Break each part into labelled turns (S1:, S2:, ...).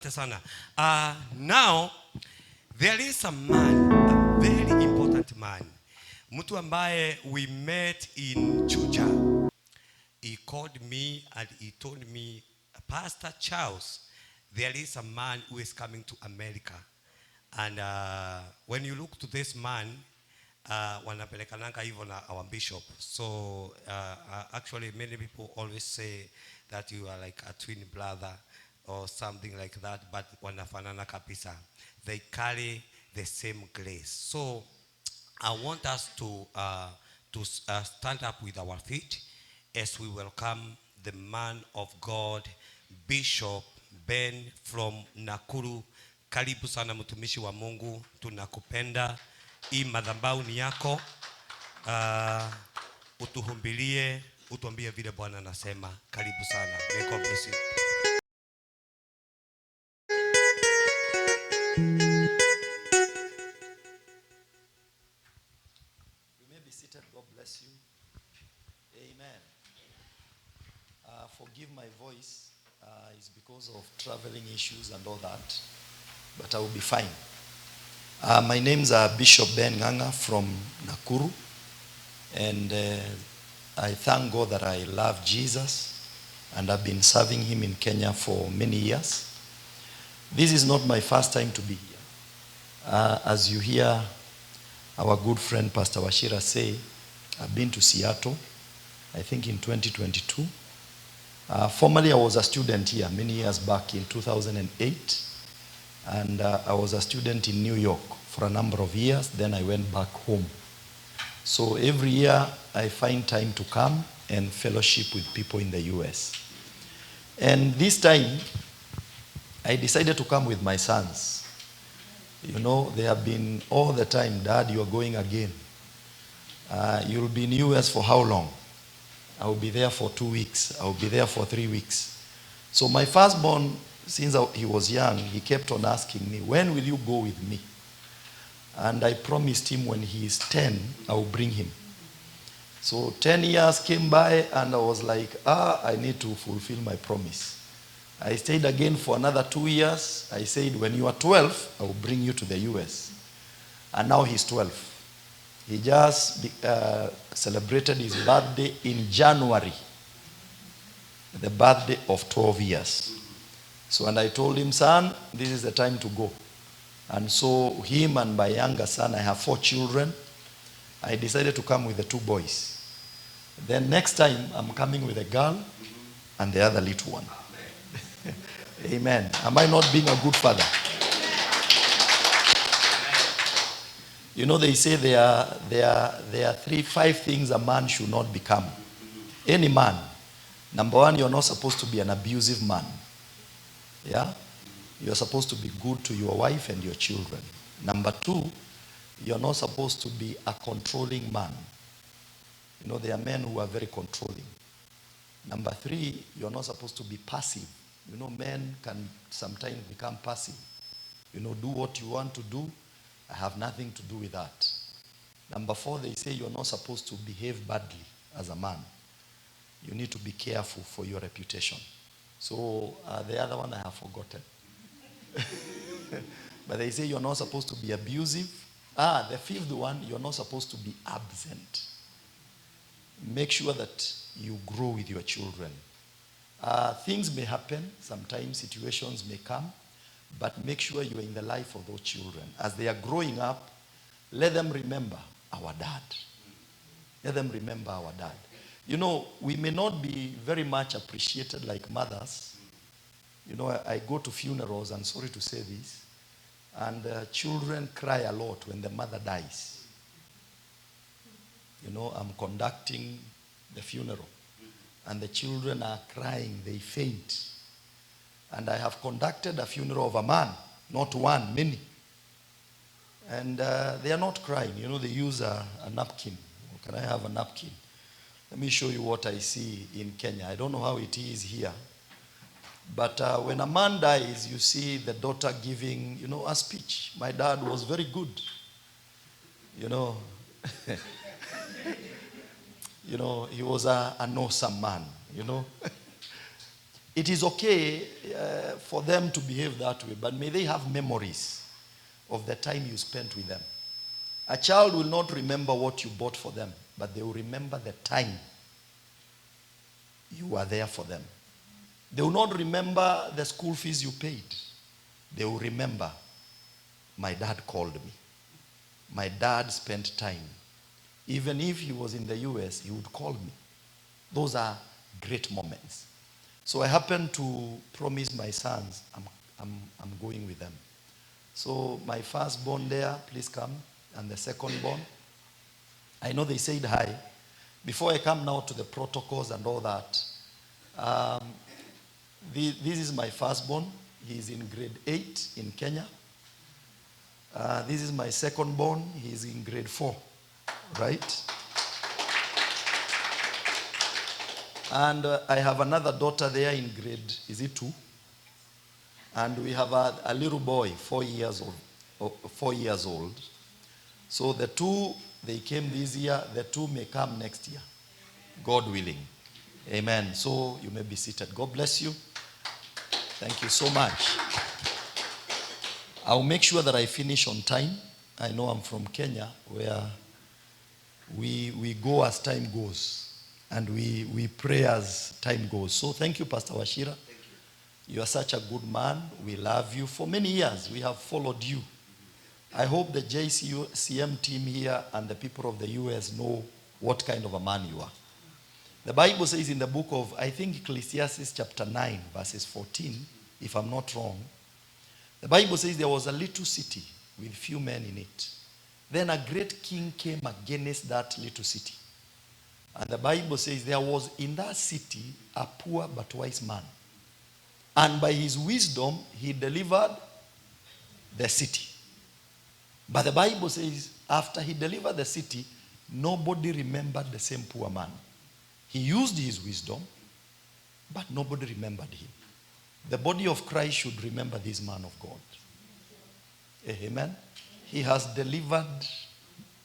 S1: Sana. Now there is a man, a very important man. Mtu ambaye we met in Chuja. He called me and he told me, Pastor Charles, there is a man who is coming to America. And when you look to this man, wanapelekananga hivyo na our bishop. So actually many people always say that you are like a twin brother or something like that, but wanafanana kabisa. They carry the same grace. So I want us to stand up with our feet as we welcome the man of God, Bishop Ben from Nakuru. Karibu sana mtumishi wa Mungu, tunakupenda. Hii madhabahu ni yako. Utuhumbilie, utuambie vile Bwana anasema. Karibu sana. May God bless you.
S2: You may be seated. God bless you. Amen. Forgive my voice. It's because of traveling issues and all that. But I will be fine. My name's Bishop Ben Nganga from Nakuru. And I thank God that I love Jesus. And I've been serving him in Kenya for many years. This is not my first time to be here. As you hear our good friend Pastor Washira say, I've been to Seattle, I think in 2022. Formerly I was a student here many years back in 2008. And I was a student in New York for a number of years. Then I went back home. So every year I find time to come and fellowship with people in the US. And this time I decided to come with my sons. You know, they have been all the time, Dad, you are going again. You'll be in US for how long? I will be there for 2 weeks. I will be there for 3 weeks. So my firstborn, since he was young, he kept on asking me, when will you go with me? And I promised him when he is 10, I will bring him. So 10 years came by and I was like, I need to fulfill my promise. I stayed again for another 2 years. I said, when you are 12, I will bring you to the US. And now he's 12. He just celebrated his birthday in January. The birthday of 12 years. So, and I told him, son, this is the time to go. And so him and my younger son, I have 4 children. I decided to come with the 2 boys. Then next time, I'm coming with a girl and the other little one. Amen. Am I not being a good father? You know, they say there are 5 things a man should not become. Any man. Number 1, you're not supposed to be an abusive man. Yeah? You're supposed to be good to your wife and your children. Number 2, you're not supposed to be a controlling man. You know, there are men who are very controlling. Number 3, you're not supposed to be passive. You know, men can sometimes become passive. You know, do what you want to do. I have nothing to do with that. Number 4, they say you're not supposed to behave badly as a man. You need to be careful for your reputation. So the other one I have forgotten. But they say you're not supposed to be abusive. The 5th one, you're not supposed to be absent. Make sure that you grow with your children. Things may happen, sometimes situations may come, but make sure you're in the life of those children. As they are growing up, let them remember our dad. Let them remember our dad. You know, we may not be very much appreciated like mothers. You know, I go to funerals, and sorry to say this, and children cry a lot when the mother dies. You know, I'm conducting the funeral, and the children are crying, they faint. And I have conducted a funeral of a man, not one, many. And they are not crying. You know, they use a napkin. Can I have a napkin? Let me show you what I see in Kenya. I don't know how it is here. But when a man dies, you see the daughter giving, you know, a speech. My dad was very good. You know, you know, he was an awesome man, you know. it is okay for them to behave that way, but may they have memories of the time you spent with them. A child will not remember what you bought for them, but they will remember the time you were there for them. They will not remember the school fees you paid. They will remember, my dad called me. My dad spent time. Even if he was in the US, he would call me. Those are great moments. So I happen to promise my sons, I'm going with them. So my firstborn there, please come, and the secondborn. I know they said hi. Before I come now to the protocols and all that, this is my firstborn. He's in grade 8 in Kenya. This is my secondborn. He's in grade 4, right? And I have another daughter there in grade, is it 2? And we have a little boy, 4 years old. So the 2, they came this year. The 2 may come next year, God willing. Amen. So you may be seated. God bless you. Thank you so much. I'll make sure that I finish on time. I know I'm from Kenya, where we go as time goes. And we pray as time goes. So thank you, Pastor Wachira. You are such a good man. We love you. For many years, we have followed you. I hope the JCM team here and the people of the US know what kind of a man you are. The Bible says in the book of, I think, Ecclesiastes chapter 9, verses 14, if I'm not wrong, the Bible says there was a little city with few men in it. Then a great king came against that little city. And the Bible says there was in that city a poor but wise man. And by his wisdom, he delivered the city. But the Bible says after he delivered the city, nobody remembered the same poor man. He used his wisdom, but nobody remembered him. The body of Christ should remember this man of God. Amen. He has delivered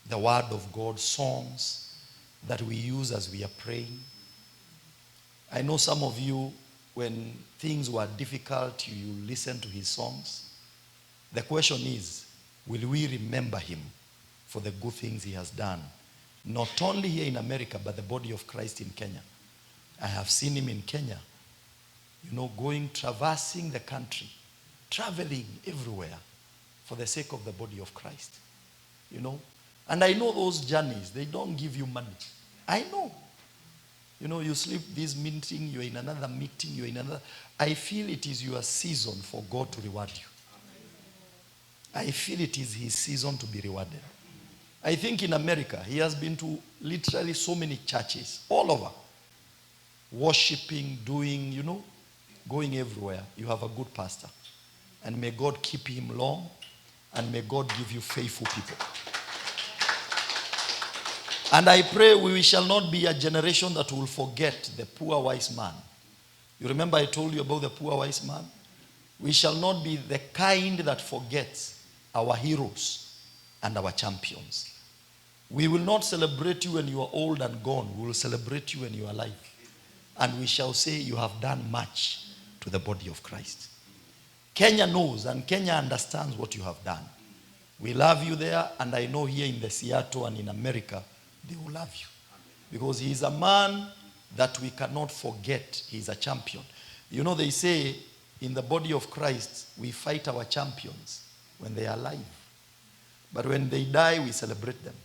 S2: the word of God, songs that we use as we are praying. I know some of you, when things were difficult, you listen to his songs. The question is, will we remember him for the good things he has done? Not only here in America, but the body of Christ in Kenya. I have seen him in Kenya, traversing the country, traveling everywhere for the sake of the body of Christ. And I know those journeys, they don't give you money. I know. You sleep this meeting, you're in another meeting, you're in another. I feel it is your season for God to reward you. I feel it is his season to be rewarded. I think in America, he has been to literally so many churches, all over. Worshipping, doing, going everywhere. You have a good pastor. And may God keep him long, and may God give you faithful people. And I pray we shall not be a generation that will forget the poor wise man. You remember I told you about the poor wise man? We shall not be the kind that forgets our heroes and our champions. We will not celebrate you when you are old and gone. We will celebrate you when you are alive. And we shall say you have done much to the body of Christ. Kenya knows and Kenya understands what you have done. We love you there, and I know here in the Seattle and in America, they will love you. Because he is a man that we cannot forget. He is a champion. They say in the body of Christ, we fight our champions when they are alive. But when they die, we celebrate them.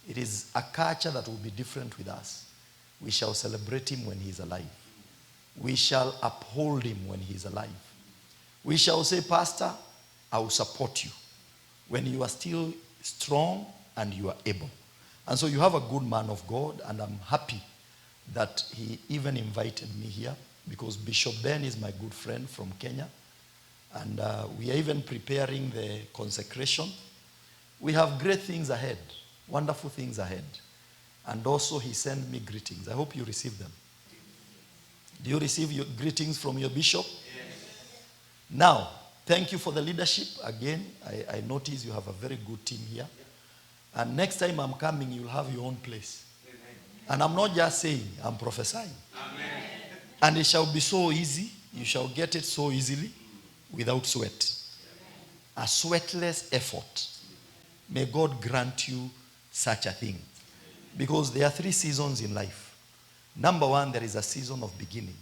S2: It is a culture that will be different with us. We shall celebrate him when he is alive. We shall uphold him when he is alive. We shall say, Pastor, I will support you when you are still strong and you are able. And so you have a good man of God, and I'm happy that he even invited me here, because Bishop Ben is my good friend from Kenya. And we are even preparing the consecration. We have great things ahead, wonderful things ahead. And also he sent me greetings. I hope you receive them. Do you receive your greetings from your bishop? Yes. Now, thank you for the leadership. Again, I notice you have a very good team here. And next time I'm coming, you'll have your own place. Amen. And I'm not just saying, I'm prophesying. Amen. And it shall be so easy. You shall get it so easily without sweat. A sweatless effort. May God grant you such a thing. Because there are 3 seasons in life. Number 1, there is a season of beginning.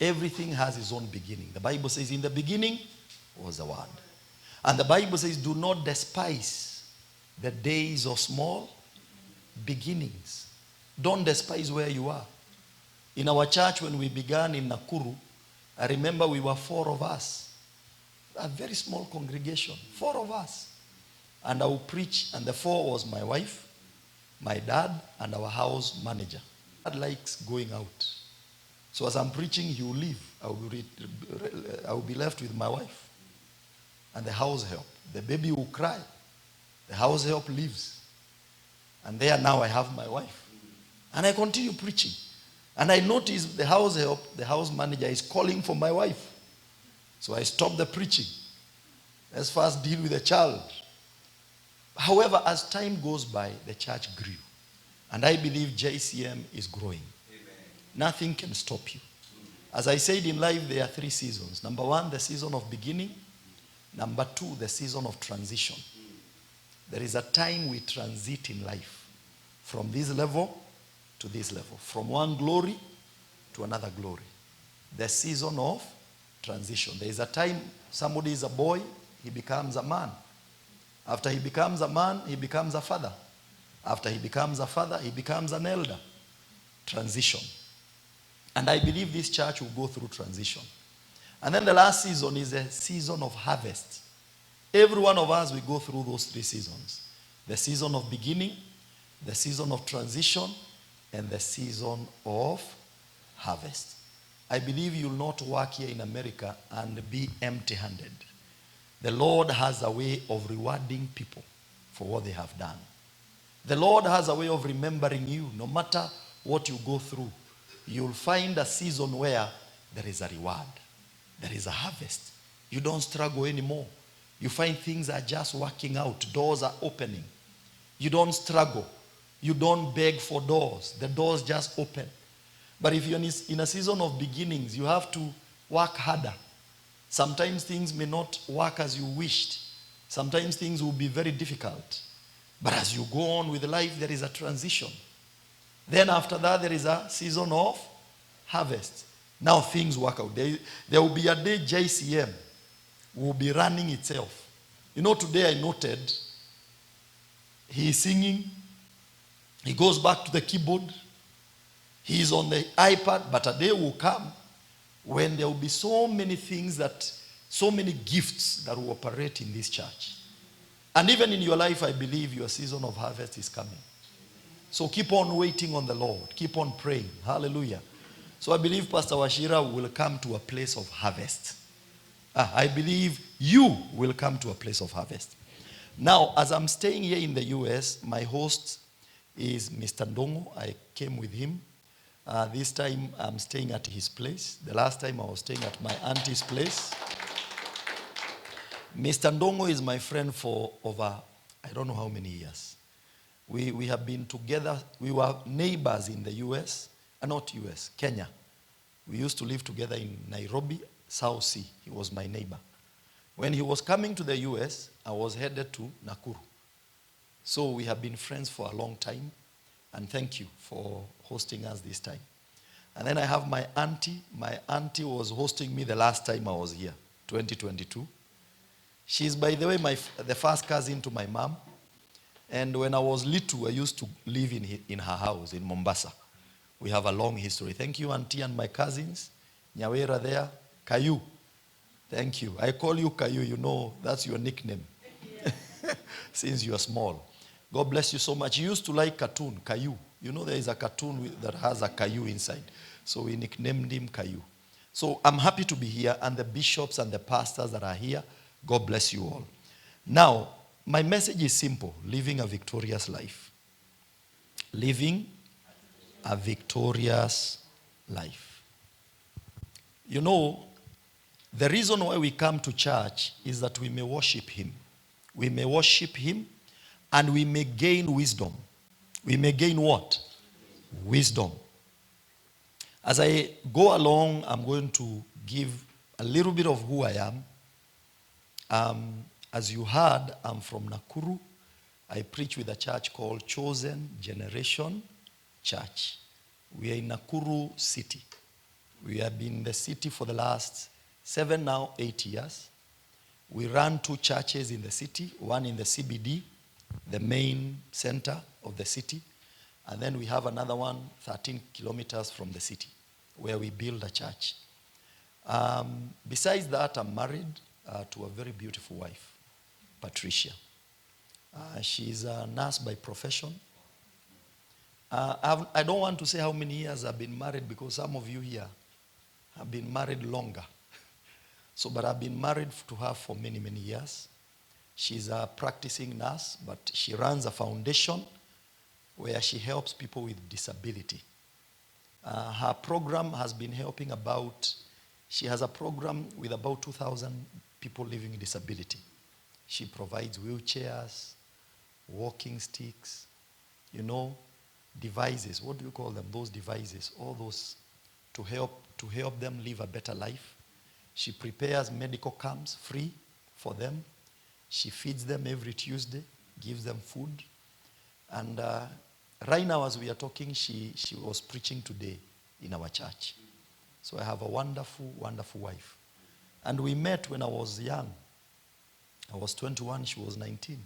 S2: Everything has its own beginning. The Bible says, in the beginning was the Word. And the Bible says, do not despise the days of small beginnings. Don't despise where you are. In our church, when we began in Nakuru, I remember we were 4 of us. A very small congregation, 4 of us. And I would preach, and the 4 was my wife, my dad, and our house manager. Dad likes going out. So as I'm preaching, he will leave. I will be left with my wife and the house help. The baby will cry. The house help leaves. And there now I have my wife. And I continue preaching. And I notice the house help, the house manager is calling for my wife. So I stop the preaching. Let's first deal with the child. However, as time goes by, the church grew. And I believe JCM is growing. Amen. Nothing can stop you. As I said, in life, there are 3 seasons. Number 1, the season of beginning. Number 2, the season of transition. There is a time we transit in life. From this level to this level. From one glory to another glory. The season of transition. There is a time somebody is a boy, he becomes a man. After he becomes a man, he becomes a father. After he becomes a father, he becomes an elder. Transition. And I believe this church will go through transition. And then the last season is a season of harvest. Every one of us will go through those 3 seasons. The season of beginning, the season of transition, and the season of harvest. I believe you'll not work here in America and be empty-handed. The Lord has a way of rewarding people for what they have done. The Lord has a way of remembering you. No matter what you go through, you'll find a season where there is a reward. There is a harvest. You don't struggle anymore. You find things are just working out. Doors are opening. You don't struggle. You don't beg for doors. The doors just open. But if you're in a season of beginnings, you have to work harder. Sometimes things may not work as you wished. Sometimes things will be very difficult. But as you go on with life, there is a transition. Then after that, there is a season of harvest. Now things work out. There will be a day JCM will be running itself. You know, today I noted he is singing. He goes back to the keyboard. He is on the iPad. But a day will come when there will be so many things so many gifts that will operate in this church. And even in your life, I believe your season of harvest is coming. So keep on waiting on the Lord. Keep on praying. Hallelujah. So I believe Pastor Washira will come to a place of harvest. I believe you will come to a place of harvest. Now, as I'm staying here in the U.S., my host is Mr. Ndongo. I came with him. This time I'm staying at his place. The last time I was staying at my auntie's place. Mr. Ndongo is my friend for over, I don't know how many years. We have been together. We were neighbors in the U.S., not U.S., Kenya. We used to live together in Nairobi, South Sea. He was my neighbor. When he was coming to the U.S., I was headed to Nakuru. So we have been friends for a long time. And thank you for hosting us this time. And then I have my auntie. My auntie was hosting me the last time I was here, 2022. She's, by the way, the first cousin to my mom. And when I was little, I used to live in her house in Mombasa. We have a long history. Thank you, auntie, and my cousins. Nyawera there. Kayu. Thank you. I call you Kayu. You know, that's your nickname. Since you are small. God bless you so much. You used to like cartoon, Kayu. You know there is a cartoon that has a Kayu inside. So we nicknamed him Kayu. So I'm happy to be here, and the bishops and the pastors that are here, God bless you all. Now, my message is simple: living a victorious life. Living a victorious life. You know, the reason why we come to church is that we may worship him. We may worship him, and we may gain wisdom. We may gain what? Wisdom. As I go along, I'm going to give a little bit of who I am. As you heard, I'm from Nakuru. I preach with a church called Chosen Generation Church. We are in Nakuru City. We have been in the city for the last 8 years. We run 2 churches in the city, one in the CBD, the main center of the city, and then we have another one 13 kilometers from the city where we build a church. Besides that, I'm married to a very beautiful wife, Patricia. She's a nurse by profession. I don't want to say how many years I've been married because some of you here have been married longer. But I've been married to her for many, many years. She's a practicing nurse, but she runs a foundation where she helps people with disability. Her program has been helping she has a program with about 2,000 people living with disability. She provides wheelchairs, walking sticks, devices. What do you call them? Those devices, all those to help them live a better life. She prepares medical camps free for them. She feeds them every Tuesday, gives them food. And right now as we are talking, she was preaching today in our church. So I have a wonderful, wonderful wife. And we met when I was young. I was 21, she was 19.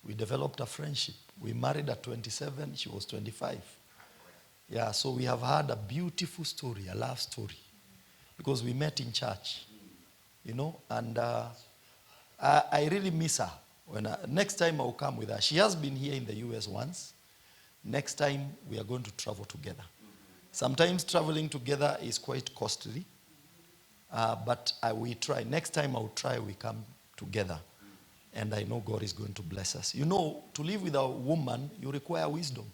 S2: We developed a friendship. We married at 27, she was 25. Yeah, so we have had a beautiful story, a love story. Because we met in church, and I really miss her. Next time I'll come with her. She has been here in the US once. Next time we are going to travel together. Sometimes traveling together is quite costly, but we try. Next time I'll try we come together. And I know God is going to bless us. To live with a woman, you require wisdom.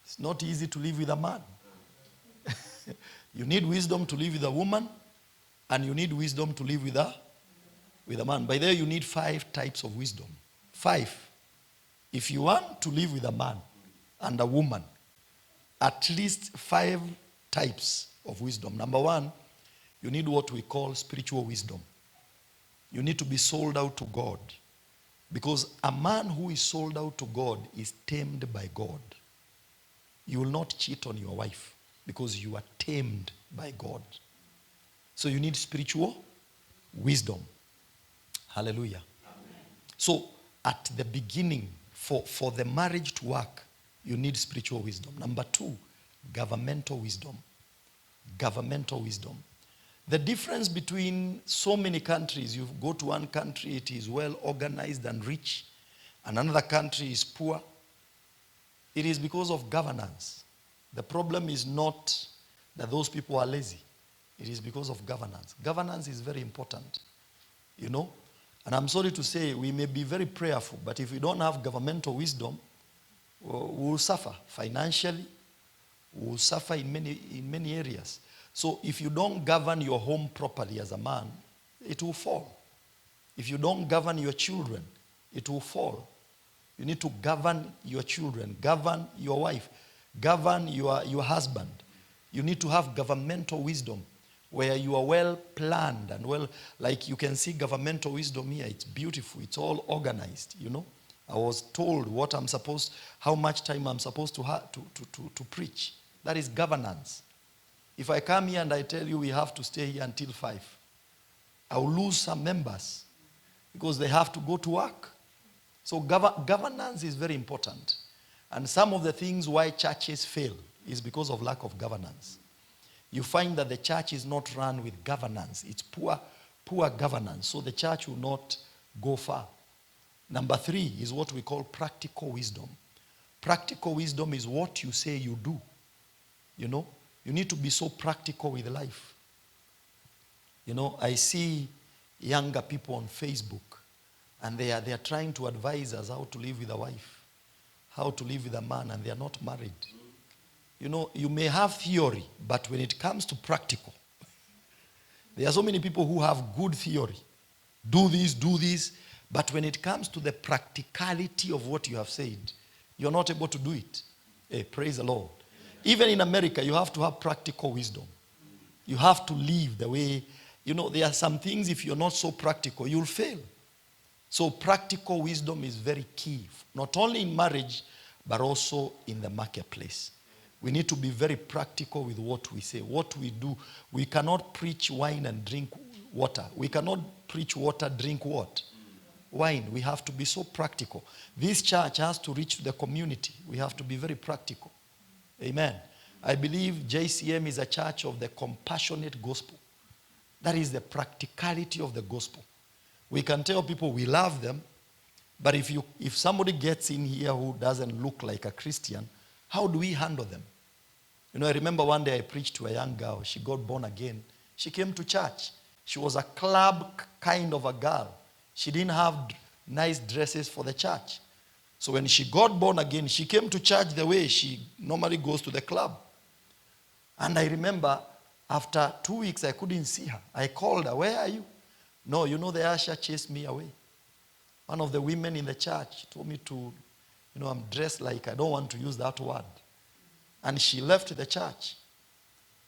S2: It's not easy to live with a man. You need wisdom to live with a woman, and you need wisdom to live with a man. By there, you need 5 types of wisdom. 5. If you want to live with a man and a woman, at least 5 types of wisdom. Number 1, you need what we call spiritual wisdom. You need to be sold out to God. Because a man who is sold out to God is tamed by God. You will not cheat on your wife because you are tamed by God. So you need spiritual wisdom. Hallelujah. Amen. So at the beginning, for the marriage to work, you need spiritual wisdom. Number 2, governmental wisdom. Governmental wisdom. The difference between so many countries, you go to one country, it is well organized and rich, and another country is poor. It is because of governance. The problem is not that those people are lazy. It is because of governance. Governance is very important, And I'm sorry to say, we may be very prayerful, but if we don't have governmental wisdom, we will suffer financially. We will suffer in many areas. So if you don't govern your home properly as a man, it will fall. If you don't govern your children, it will fall. You need to govern your children, govern your wife, govern your husband. You need to have governmental wisdom where you are well planned and like you can see governmental wisdom here. It's beautiful. It's all organized, I was told how much time I'm supposed to preach. That is governance. If I come here and I tell you we have to stay here until 5, I will lose some members because they have to go to work. So governance is very important. And some of the things why churches fail is because of lack of governance. You find that the church is not run with governance. It's poor governance. So the church will not go far. Number 3 is what we call practical wisdom. Practical wisdom is what you say you do. You need to be so practical with life. I see younger people on Facebook, and they are trying to advise us how to live with a wife, how to live with a man, and they are not married. You may have theory, but when it comes to practical, there are so many people who have good theory. Do this, but when it comes to the practicality of what you have said, you're not able to do it. Hey, praise the Lord. Even in America, you have to have practical wisdom. You have to live the way, there are some things, if you're not so practical, you'll fail. So practical wisdom is very key, not only in marriage, but also in the marketplace. We need to be very practical with what we say, what we do. We cannot preach wine and drink water. We cannot preach water, drink what? Wine. We have to be so practical. This church has to reach the community. We have to be very practical. Amen. I believe JCM is a church of the compassionate gospel. That is the practicality of the gospel. We can tell people we love them, but if somebody gets in here who doesn't look like a Christian, how do we handle them? I remember one day I preached to a young girl. She got born again. She came to church. She was a club kind of a girl. She didn't have nice dresses for the church. So when she got born again, she came to church the way she normally goes to the club. And I remember after 2 weeks, I couldn't see her. I called her, "Where are you?" "No, the usher chased me away." One of the women in the church told me to, I'm dressed like, I don't want to use that word. And she left the church.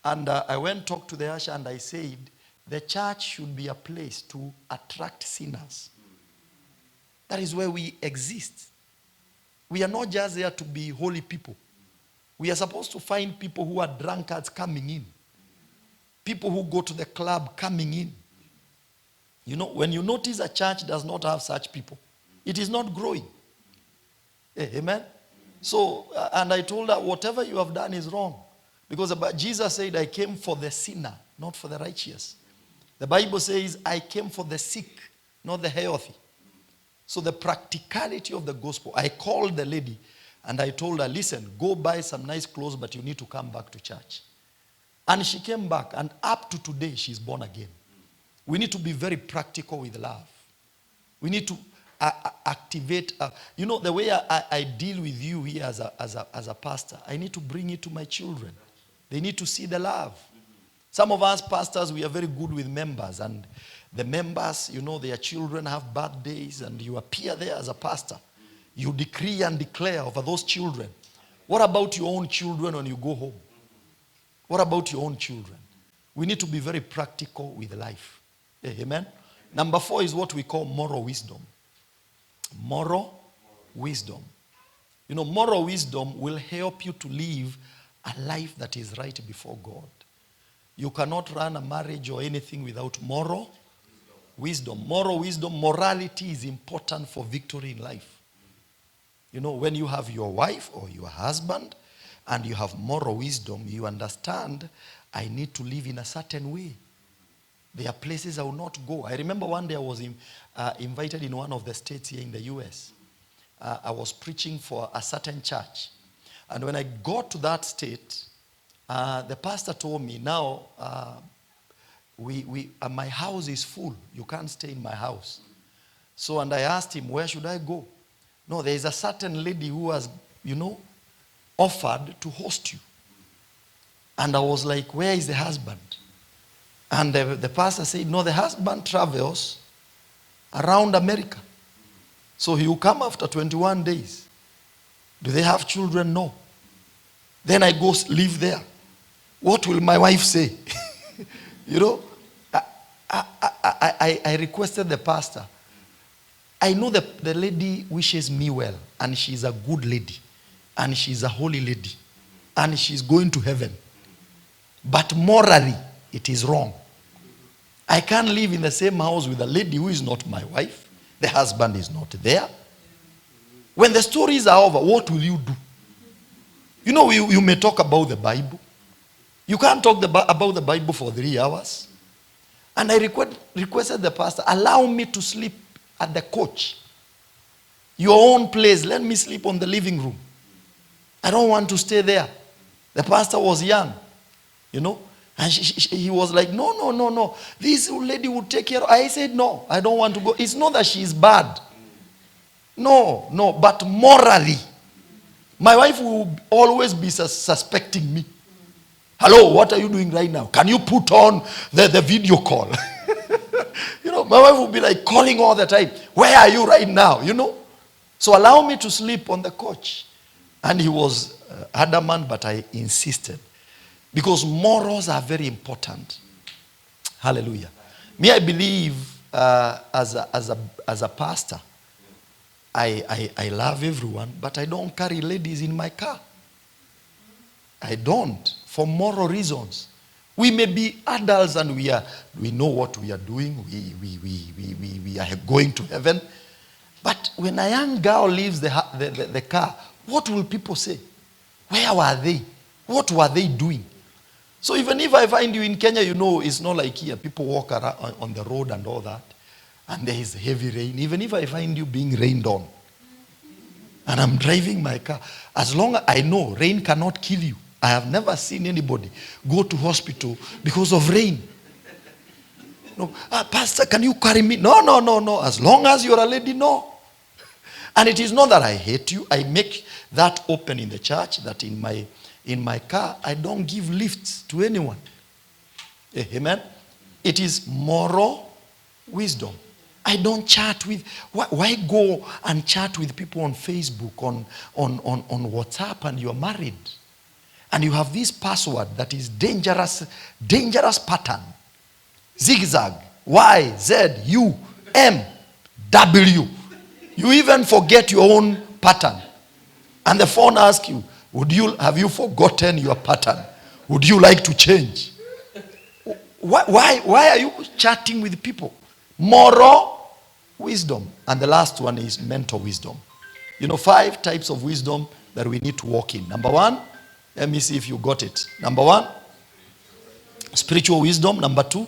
S2: And I went to talk to the usher and I said, the church should be a place to attract sinners. That is where we exist. We are not just there to be holy people. We are supposed to find people who are drunkards coming in. People who go to the club coming in. When you notice a church does not have such people, it is not growing. Amen? So, and I told her, whatever you have done is wrong. Because Jesus said, I came for the sinner, not for the righteous. The Bible says, I came for the sick, not the healthy. So the practicality of the gospel, I called the lady and I told her, listen, go buy some nice clothes, but you need to come back to church. And she came back, and up to today, she's born again. We need to be very practical with love. We need to activate. The way I deal with you here as a pastor, I need to bring it to my children. They need to see the love. Some of us pastors, we are very good with members, and the members, their children have birthdays, and you appear there as a pastor. You decree and declare over those children. What about your own children when you go home? What about your own children? We need to be very practical with life. Amen? Number 4 is what we call moral wisdom. Moral wisdom. Moral wisdom will help you to live a life that is right before God. You cannot run a marriage or anything without moral wisdom. Moral wisdom, morality is important for victory in life. When you have your wife or your husband and you have moral wisdom, you understand, I need to live in a certain way. There are places I will not go. I remember one day I was invited in one of the states here in the U.S. I was preaching for a certain church. And when I got to that state, the pastor told me, now, my house is full. You can't stay in my house. So, and I asked him, where should I go? No, there is a certain lady who has, offered to host you. And I was like, where is the husband? And the pastor said, no, the husband travels around America. So he will come after 21 days. Do they have children? No. Then I go live there. What will my wife say? I requested the pastor. I know the lady wishes me well, and she's a good lady, and she's a holy lady, and she's going to heaven. But morally, it is wrong. I can't live in the same house with a lady who is not my wife. The husband is not there. When the stories are over, what will you do? You may talk about the Bible. You can't talk about the Bible for 3 hours. And I requested the pastor, allow me to sleep at the couch. Your own place, let me sleep on the living room. I don't want to stay there. The pastor was young, and he was like, no. This lady will take care of. I said, no, I don't want to go. It's not that she's bad. No, but morally, my wife will always be suspecting me. Hello, what are you doing right now? Can you put on the video call? My wife will be like calling all the time. Where are you right now? So allow me to sleep on the couch. And he was adamant, but I insisted. Because morals are very important. Hallelujah. Me, I believe as a pastor, I love everyone, but I don't carry ladies in my car. I don't, for moral reasons. We may be adults and we know what we are doing. We are going to heaven. But when a young girl leaves the car, what will people say? Where were they? What were they doing? So even if I find you in Kenya, you know, it's not like here. People walk around on the road and all that. And there is heavy rain. Even if I find you being rained on, and I'm driving my car, as long as I know rain cannot kill you. I have never seen anybody go to hospital because of rain. No, Pastor, can you carry me? No. As long as you're a lady, no. And it is not that I hate you. I make that open in the church, that in my car, I don't give lifts to anyone. Amen. It is moral wisdom. I don't chat with, why go and chat with people on Facebook, on WhatsApp, and you're married? And you have this password that is dangerous pattern. Zigzag, Y, Z, U, M, W. You even forget your own pattern. And the phone asks you, have you forgotten your pattern? Would you like to change? Why are you chatting with people? Moral wisdom. And the last one is mental wisdom. 5 types of wisdom that we need to walk in. Number 1, let me see if you got it. Number 1, spiritual wisdom. Number 2,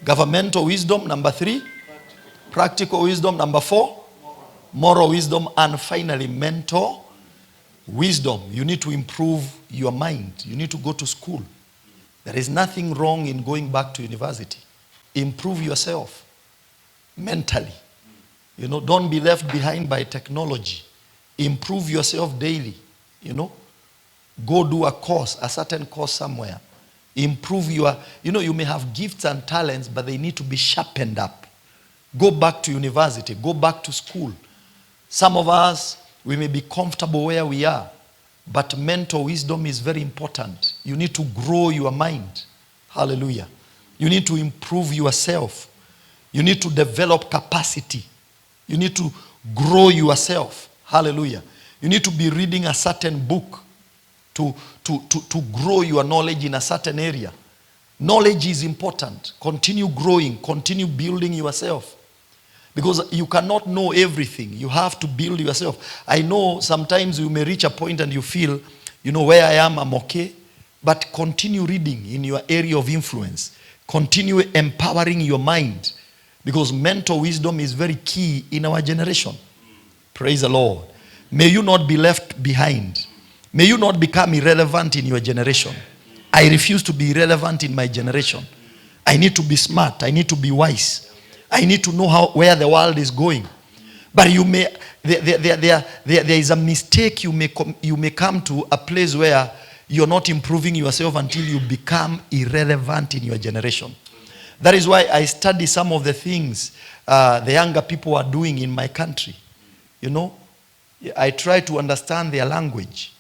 S2: governmental wisdom. Number 3, practical wisdom. Number 4, moral wisdom. And finally, mental wisdom. You need to improve your mind. You need to go to school. There is nothing wrong in going back to university. Improve yourself mentally. Don't be left behind by technology. Improve yourself daily. Go do a certain course somewhere. Improve you may have gifts and talents, but they need to be sharpened up. Go back to university. Go back to school. Some of us, we may be comfortable where we are, but mental wisdom is very important. You need to grow your mind. Hallelujah. You need to improve yourself. You need to develop capacity. You need to grow yourself. Hallelujah. You need to be reading a certain book to grow your knowledge in a certain area. Knowledge is important. Continue growing. Continue building yourself. Because you cannot know everything. You have to build yourself. I know sometimes you may reach a point and you feel, where I am, I'm okay. But continue reading in your area of influence. Continue empowering your mind. Because mental wisdom is very key in our generation. Praise the Lord. May you not be left behind. May you not become irrelevant in your generation. I refuse to be irrelevant in my generation. I need to be smart. I need to be wise. I need to know where the world is going. But there is a mistake. You may come to a place where you're not improving yourself until you become irrelevant in your generation. That is why I study some of the things the younger people are doing in my country. I try to understand their language.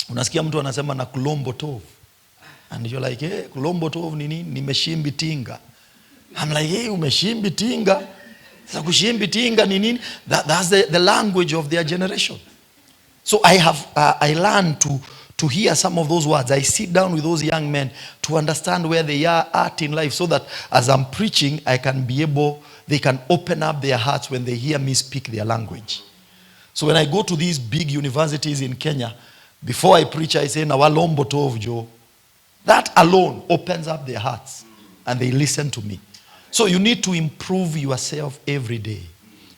S2: Unasikia mtu anasema na kulombo tov. And you're like, hey, kulombo tov ni nini? Nimeshimbi tinga. I'm like, hey, umeshimbi tinga? Sasa kushimbi tinga ni nini? That's the language of their generation. So I learned to hear some of those words. I sit down with those young men to understand where they are at in life, so that as I'm preaching, they can open up their hearts when they hear me speak their language. So when I go to these big universities in Kenya, before I preach, I say, Nawalombo tov jo. That alone opens up their hearts and they listen to me. So you need to improve yourself every day.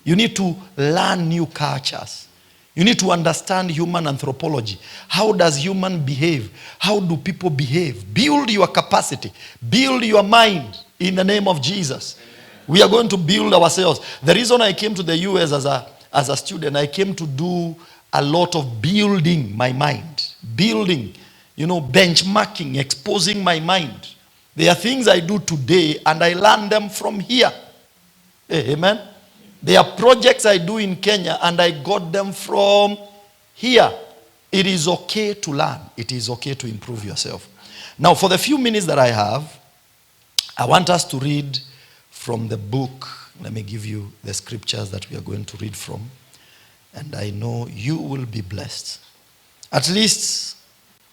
S2: You need to learn new cultures. You need to understand human anthropology. How does human behave? How do people behave? Build your capacity. Build your mind in the name of Jesus. We are going to build ourselves. The reason I came to the US as a student, I came to do a lot of building my mind. Building, benchmarking, exposing my mind. There are things I do today and I learn them from here. Amen. There are projects I do in Kenya and I got them from Here, it is okay to learn. It is okay to improve yourself. Now, for the few minutes that I have, I want us to read from the book. Let me give you the scriptures that we are going to read from. And I know you will be blessed. At least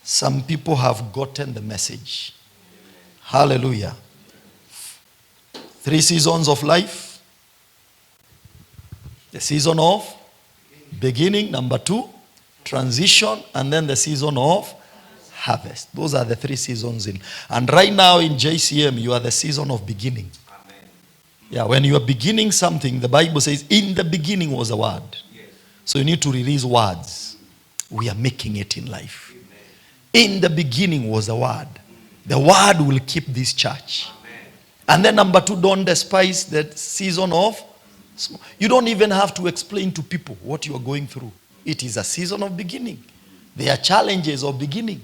S2: some people have gotten the message. Hallelujah. 3 seasons of life. The season of beginning, number 2, transition, and then the season of harvest. Those are the 3 seasons in. And right now in JCM, you are the season of beginning.
S1: Amen.
S2: Yeah, when you are beginning something, the Bible says, in the beginning was a word.
S1: Yes.
S2: So you need to release words. We are making it in life.
S1: Amen.
S2: In the beginning was a word. The word will keep this church.
S1: Amen.
S2: And then number 2, don't despise the season of. You don't even have to explain to people what you are going through. It is a season of beginning. There are challenges of beginning.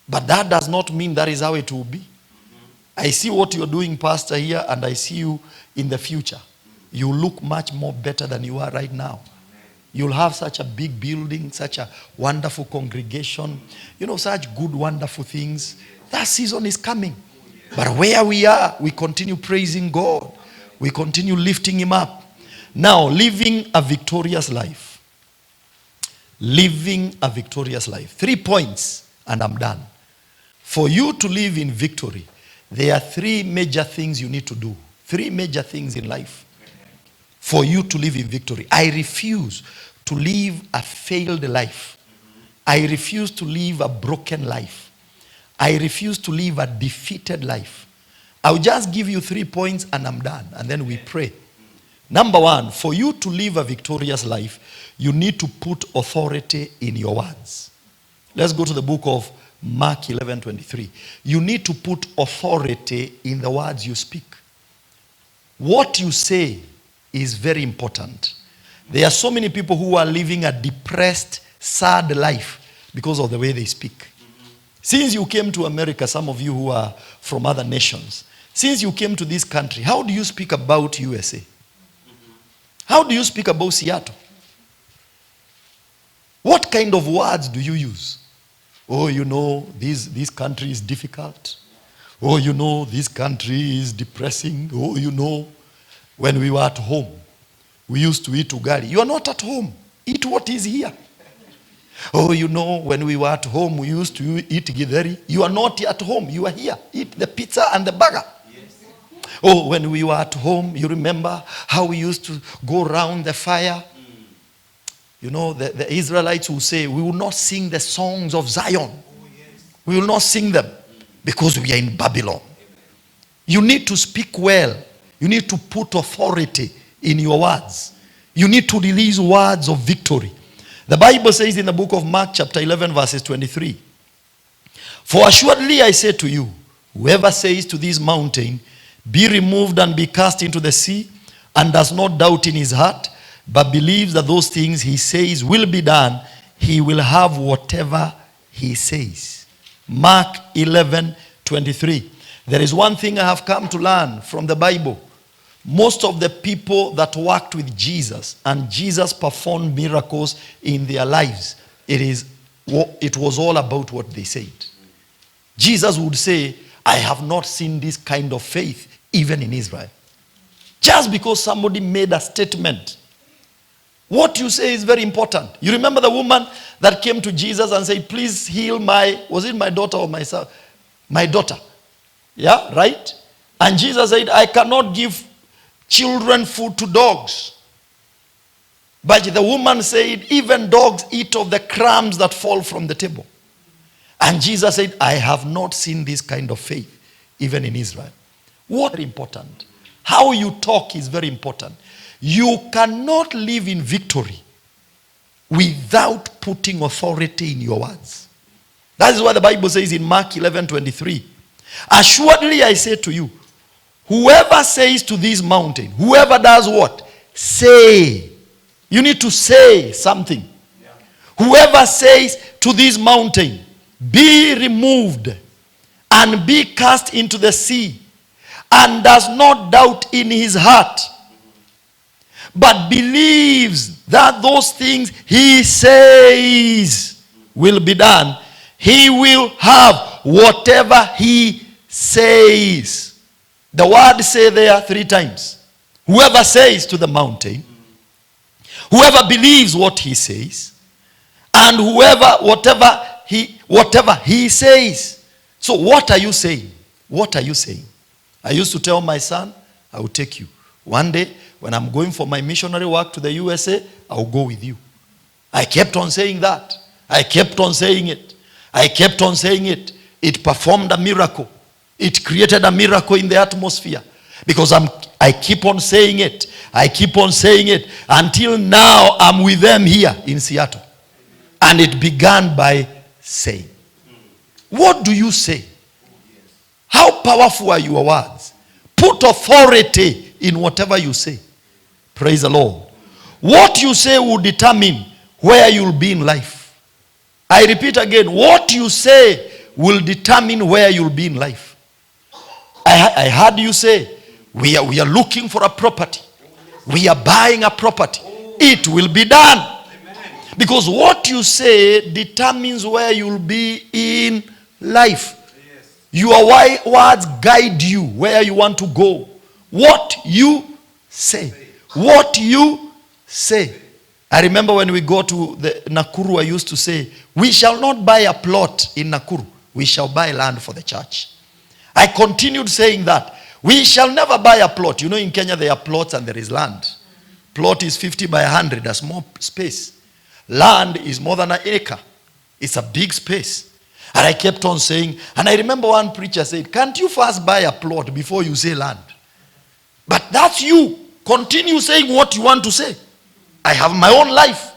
S2: But that does not mean that is how it will be. I see what you're doing, Pastor, here, and I see you in the future. You look much more better than you are right now. You'll have such a big building, such a wonderful congregation, such good, wonderful things. That season is coming. But where we are, we continue praising God. We continue lifting him up. Now, living a victorious life. Living a victorious life. 3 points, and I'm done. For you to live in victory, there are 3 major things you need to do. 3 major things in life. For you to live in victory. I refuse to live a failed life. I refuse to live a broken life. I refuse to live a defeated life. I'll just give you 3 points and I'm done. And then we pray. Number 1, for you to live a victorious life, you need to put authority in your words. Let's go to the book of Mark 11:23. You need to put authority in the words you speak. What you say is very important. There are so many people who are living a depressed, sad life because of the way they speak. Since you came to America, some of you who are from other nations, since you came to this country, how do you speak about USA? How do you speak about Seattle? What kind of words do you use? Oh, this country is difficult. Oh, this country is depressing. Oh, when we were at home, we used to eat ugali. You are not at home. Eat what is here. Oh, when we were at home, we used to eat githeri. You are not at home. You are here. Eat the pizza and the burger. Yes. Oh, when we were at home, you remember how we used to go around the fire? The Israelites will say, we will not sing the songs of Zion. Oh, yes. We will not sing them because we are in Babylon. You need to speak well. You need to put authority in your words. You need to release words of victory. The Bible says in the book of Mark chapter 11 verses 23, for assuredly I say to you, whoever says to this mountain, be removed and be cast into the sea, and does not doubt in his heart, but believes that those things he says will be done, he will have whatever he says. Mark 11:23. There is one thing I have come to learn from the Bible. Most of the people that worked with Jesus and Jesus performed miracles in their lives, it was all about what they said. Jesus would say, I have not seen this kind of faith even in Israel. Just because somebody made a statement. What you say is very important. You remember the woman that came to Jesus and said, please heal was it my daughter or my son? My daughter. Yeah, right? And Jesus said, I cannot give children food to dogs. But the woman said, even dogs eat of the crumbs that fall from the table. And Jesus said, I have not seen this kind of faith even in Israel. What is important? How you talk is very important. You cannot live in victory without putting authority in your words. That is what the Bible says in Mark 11:23. Assuredly I say to you, whoever says to this mountain, whoever does what? Say. You need to say something. Yeah. Whoever says to this mountain, be removed and be cast into the sea, and does not doubt in his heart, but believes that those things he says will be done, he will have whatever he says. The word say there 3 times. Whoever says to the mountain, whoever believes what he says, and whatever he says. So what are you saying? What are you saying? I used to tell my son, I will take you. One day, when I'm going for my missionary work to the USA, I will go with you. I kept on saying that. I kept on saying it. I kept on saying it. It performed a miracle. It created a miracle in the atmosphere. Because I keep on saying it. I keep on saying it. Until now, I'm with them here in Seattle. And it began by saying. What do you say? How powerful are your words? Put authority in whatever you say. Praise the Lord. What you say will determine where you'll be in life. I repeat again, what you say will determine where you'll be in life. I heard you say, we are looking for a property. We are buying a property. It will be done. Because what you say determines where you'll be in life. Your words guide you where you want to go. What you say. What you say. I remember when we go to the Nakuru, I used to say, we shall not buy a plot in Nakuru. We shall buy land for the church. I continued saying that. We shall never buy a plot. You know, in Kenya there are plots and there is land. Plot is 50 by 100, a small space. Land is more than an acre. It's a big space. And I kept on saying, and I remember one preacher said, can't you first buy a plot before you say land? But that's you. Continue saying what you want to say. I have my own life.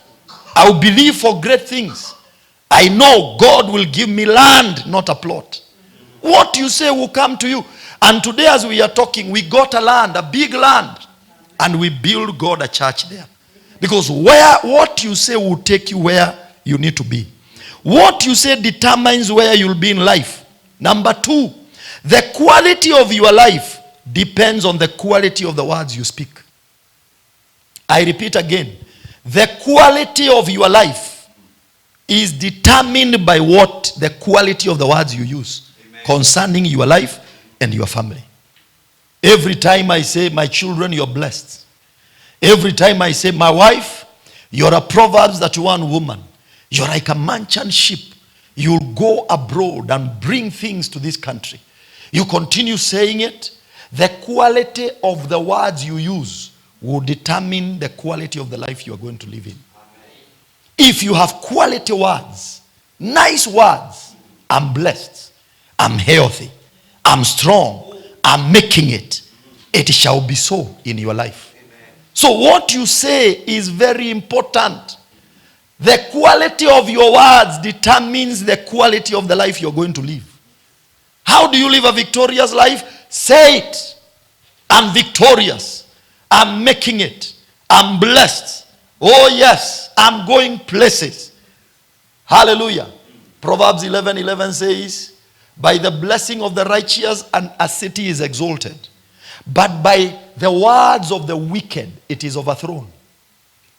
S2: I will believe for great things. I know God will give me land, not a plot. What you say will come to you. And today as we are talking, we got a land, a big land. And we build God a church there. Because what you say will take you where you need to be. What you say determines where you'll be in life. Number 2, the quality of your life depends on the quality of the words you speak. I repeat again. The quality of your life is determined by what the quality of the words you use. Amen. Concerning your life and your family. Every time I say, my children, you're blessed. Every time I say, my wife, you're a Proverbs 31 woman. You're like a merchant ship. You'll go abroad and bring things to this country. You continue saying it. The quality of the words you use will determine the quality of the life you are going to live in. If you have quality words, nice words, I'm blessed, I'm healthy, I'm strong, I'm making it, it shall be so in your life. So what you say is very important. The quality of your words determines the quality of the life you're going to live. How do you live a victorious life? Say it. I'm victorious. I'm making it. I'm blessed. Oh yes, I'm going places. Hallelujah. Proverbs 11:11 says, by the blessing of the righteous a city is exalted, but by the words of the wicked it is overthrown.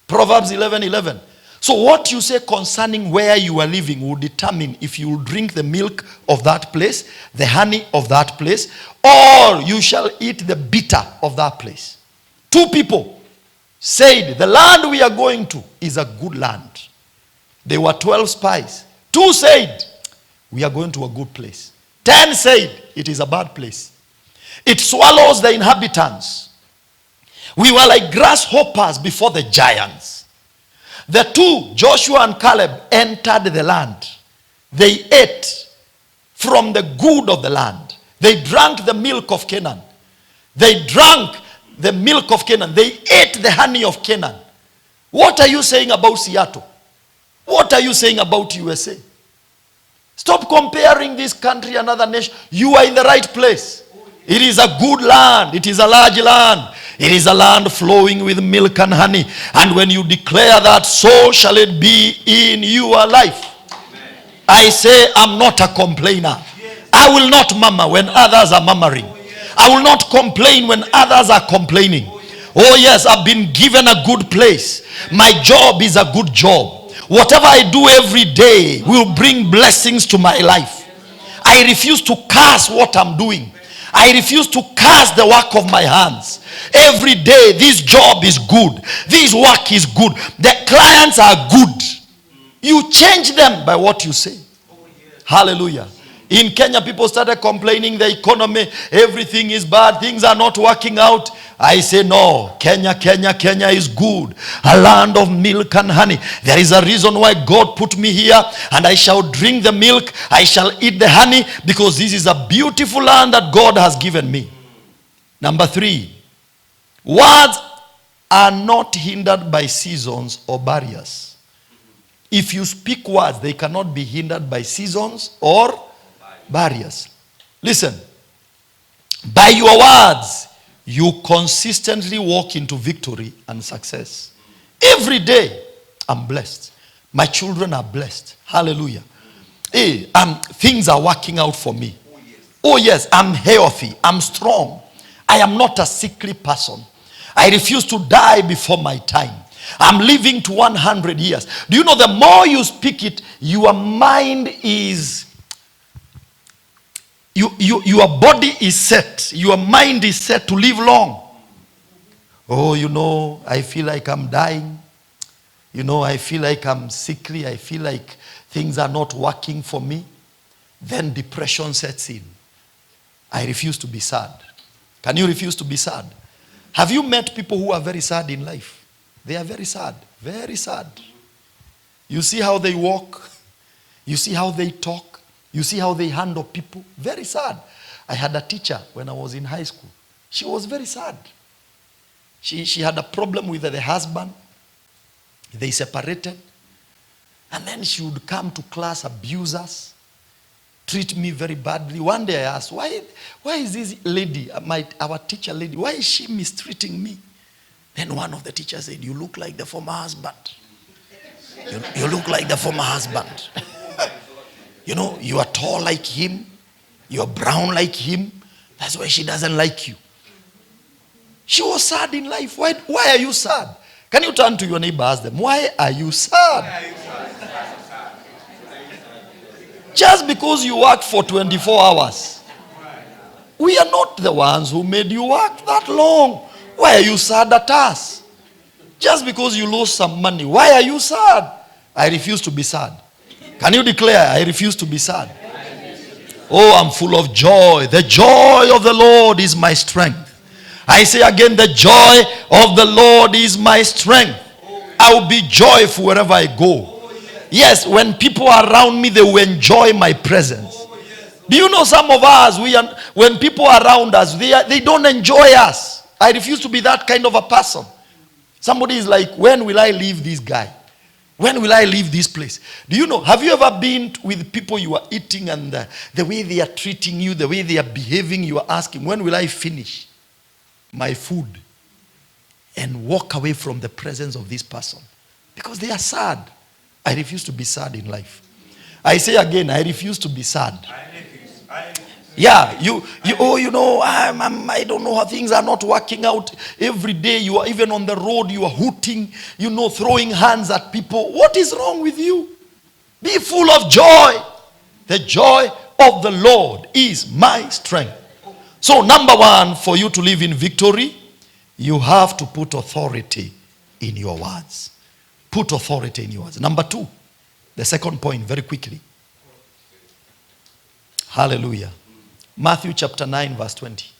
S2: Proverbs 11:11. So what you say concerning where you are living will determine if you will drink the milk of that place, the honey of that place, or you shall eat the bitter of that place. 2 people said, the land we are going to is a good land. There were 12 spies. 2 said, we are going to a good place. 10 said, it is a bad place. It swallows the inhabitants. We were like grasshoppers before the giants. The 2, Joshua and Caleb, entered the land. They ate from the good of the land. They drank the milk of Canaan. They drank the milk of Canaan. They ate the honey of Canaan. What are you saying about Seattle? What are you saying about USA? Stop comparing this country and another nation. You are in the right place. It is a good land. It is a large land. It is a land flowing with milk and honey. And when you declare that, so shall it be in your life. Amen. I say, I'm not a complainer. Yes. I will not murmur when others are murmuring. Oh, yes. I will not complain when others are complaining. Oh, yes. Oh yes, I've been given a good place. My job is a good job. Whatever I do every day will bring blessings to my life. I refuse to curse what I'm doing. I refuse to curse the work of my hands. Every day, this job is good. This work is good. The clients are good. You change them by what you say. Hallelujah. In Kenya, people started complaining the economy, everything is bad, things are not working out. I say no, Kenya is good. A land of milk and honey. There is a reason why God put me here, and I shall drink the milk, I shall eat the honey, because this is a beautiful land that God has given me. Number 3, words are not hindered by seasons or barriers. If you speak words, they cannot be hindered by seasons or barriers. Listen, by your words, you consistently walk into victory and success. Every day, I'm blessed. My children are blessed. Hallelujah. Hey, things are working out for me. Oh yes, I'm healthy. I'm strong. I am not a sickly person. I refuse to die before my time. I'm living to 100 years. Do you know, the more you speak it, your mind is... Your body is set. Your mind is set to live long. Oh, you know, I feel like I'm dying. You know, I feel like I'm sickly. I feel like things are not working for me. Then depression sets in. I refuse to be sad. Can you refuse to be sad? Have you met people who are very sad in life? They are very sad. Very sad. You see how they walk. You see how they talk. You see how they handle people. Very sad. I had a teacher when I was in high school. She was very sad. She had a problem with the husband. They separated. And then she would come to class, abuse us, treat me very badly. One day I asked, why is this lady, our teacher lady, why is she mistreating me? Then one of the teachers said, you look like the former husband. You look like the former husband. You know, you are tall like him. You are brown like him. That's why she doesn't like you. She was sad in life. Why are you sad? Can you turn to your neighbor, ask them, why are you sad? Just because you work for 24 hours. We are not the ones who made you work that long. Why are you sad at us? Just because you lost some money. Why are you sad? I refuse to be sad. Can you declare, I refuse to be sad? Oh, I'm full of joy. The joy of the Lord is my strength. I say again, the joy of the Lord is my strength. I will be joyful wherever I go. Yes, when people are around me, they will enjoy my presence. Do you know some of us, when people are around us, they don't enjoy us. I refuse to be that kind of a person. Somebody is like, when will I leave this guy? When will I leave this place? Do you know, have you ever been with people you are eating and the way they are treating you, the way they are behaving, you are asking, when will I finish my food and walk away from the presence of this person? Because they are sad. I refuse to be sad in life. I say again, I refuse to be sad. Yeah, I don't know how things are not working out. Every day you are, even on the road, you are hooting, throwing hands at people. What is wrong with you? Be full of joy. The joy of the Lord is my strength. So number 1, for you to live in victory, you have to put authority in your words. Put authority in your words. Number 2, the second point, very quickly. Hallelujah. Matthew chapter 9 verse 20.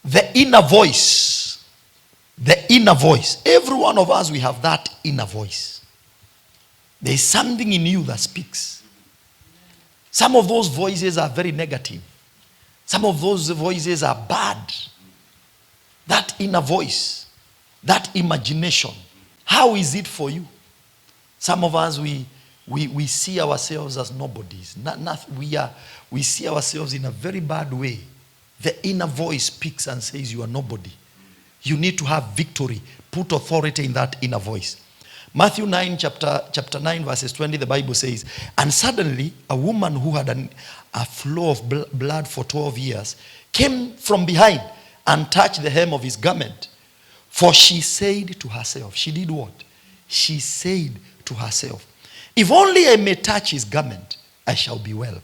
S2: The inner voice. The inner voice. Every one of us, we have that inner voice. There is something in you that speaks. Some of those voices are very negative. Some of those voices are bad. That inner voice, that imagination, how is it for you? Some of us, we see ourselves as nobodies. We see ourselves in a very bad way. The inner voice speaks and says you are nobody. You need to have victory. Put authority in that inner voice. Matthew 9, chapter 9, verses 20, the Bible says, and suddenly a woman who had a flow of blood for 12 years came from behind and touched the hem of his garment. For she said to herself, she did what? She said to herself, if only I may touch his garment, I shall be well.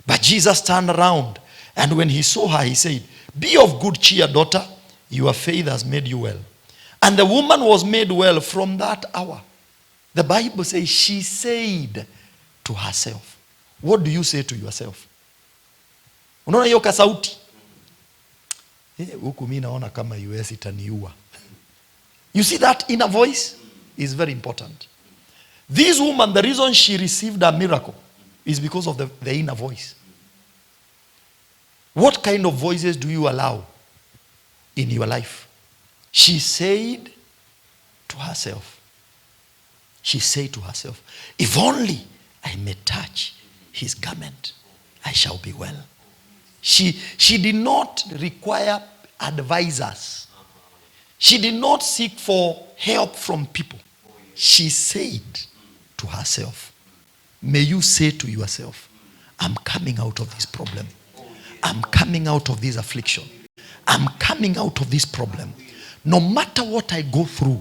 S2: But Jesus turned around, and when he saw her, he said, be of good cheer, daughter, your faith has made you well. And the woman was made well from that hour. The Bible says she said to herself. What do you say to yourself? Unaona hiyo kasauti? Huku mimi naona kama US itaniua. You see that inner voice is very important. This woman, the reason she received a miracle is because of the inner voice. What kind of voices do you allow in your life? She said to herself. She said to herself, if only I may touch his garment, I shall be well. She did not require advisors. She did not seek for help from people. She said to herself, may you say to yourself, I'm coming out of this problem. I'm coming out of this affliction. I'm coming out of this problem. No matter what I go through,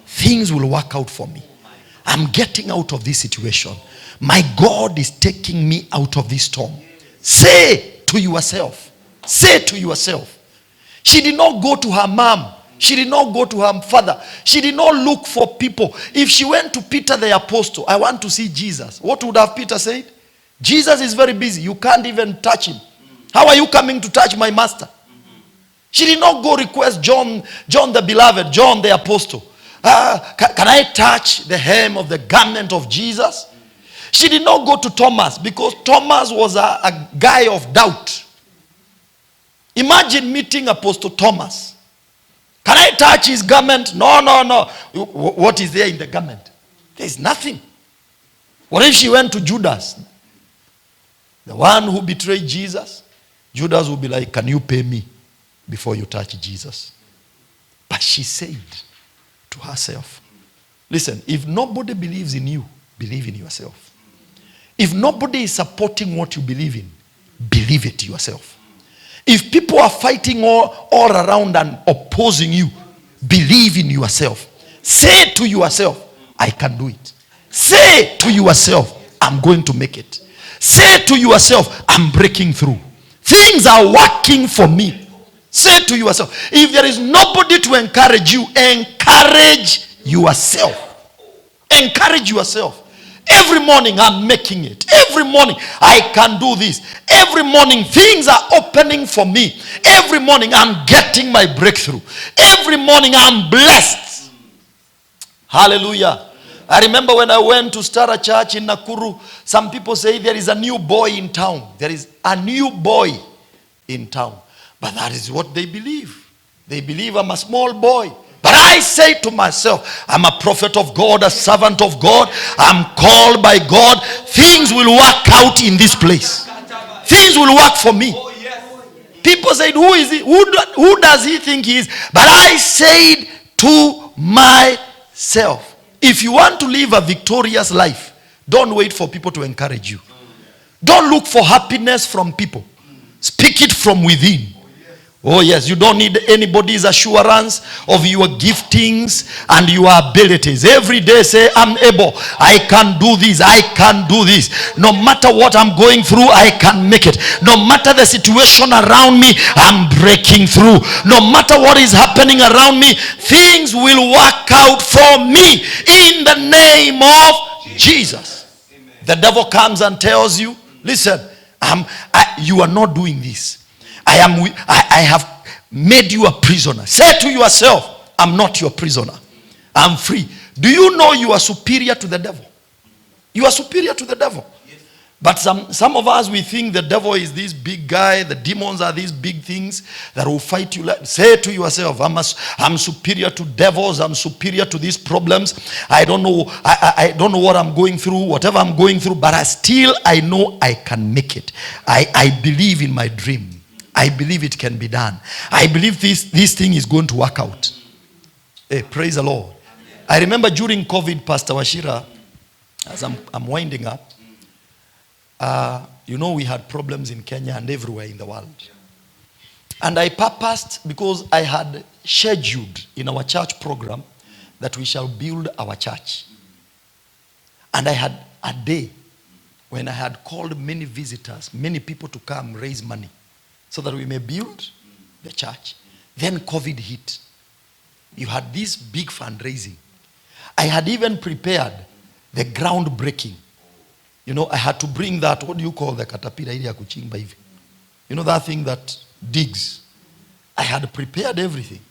S2: things will work out for me. I'm getting out of this situation. My God is taking me out of this storm. Say to yourself. Say to yourself. She did not go to her mom. She did not go to her father. She did not look for people. If she went to Peter the apostle, I want to see Jesus, what would have Peter said? Jesus is very busy. You can't even touch him. How are you coming to touch my master? She did not go request John the beloved, John the apostle. Can I touch the hem of the garment of Jesus? She did not go to Thomas because Thomas was a guy of doubt. Imagine meeting Apostle Thomas. Can I touch his garment? No. What is there in the garment? There's nothing. What if she went to Judas? The one who betrayed Jesus? Judas would be like, can you pay me before you touch Jesus? But she said to herself, listen, if nobody believes in you, believe in yourself. If nobody is supporting what you believe in, believe it yourself. If people are fighting all around and opposing you, believe in yourself. Say to yourself, I can do it. Say to yourself, I'm going to make it. Say to yourself, I'm breaking through. Things are working for me. Say to yourself, if there is nobody to encourage you, encourage yourself. Encourage yourself. Every morning I'm making it. Every morning I can do this. Every morning things are opening for me. Every morning I'm getting my breakthrough. Every morning I'm blessed. Hallelujah. I remember when I went to start a church in Nakuru, some people say there is a new boy in town. There is a new boy in town. But that is what they believe. They believe I'm a small boy. But I say to myself, I'm a prophet of God, a servant of God. I'm called by God. Things will work out in this place. Things will work for me. People said, who is he? Who does he think he is? But I said to myself, if you want to live a victorious life, don't wait for people to encourage you. Don't look for happiness from people. Speak it from within. Oh yes, you don't need anybody's assurance of your giftings and your abilities. Every day say, I'm able. I can do this. I can do this. No matter what I'm going through, I can make it. No matter the situation around me, I'm breaking through. No matter what is happening around me, things will work out for me in the name of Jesus. Amen. The devil comes and tells you, listen, you are not doing this. I have made you a prisoner. Say to yourself, I'm not your prisoner. I'm free. Do you know you are superior to the devil? You are superior to the devil. Yes. But some of us, we think the devil is this big guy. The demons are these big things that will fight you. Say to yourself, I'm superior to devils. I'm superior to these problems. I don't know. I don't know what I'm going through, whatever I'm going through, but I know I can make it. I believe in my dream. I believe it can be done. I believe this thing is going to work out. Hey, praise the Lord. Amen. I remember during COVID, Pastor Washira, as I'm winding up, we had problems in Kenya and everywhere in the world. And I purposed, because I had scheduled in our church program that we shall build our church. And I had a day when I had called many visitors, many people to come raise money so that we may build the church. Then COVID hit. You had this big fundraising. I had even prepared the groundbreaking. You know, I had to bring that, what do you call the caterpillar ili ya kuchimba hivi? You know that thing that digs. I had prepared everything.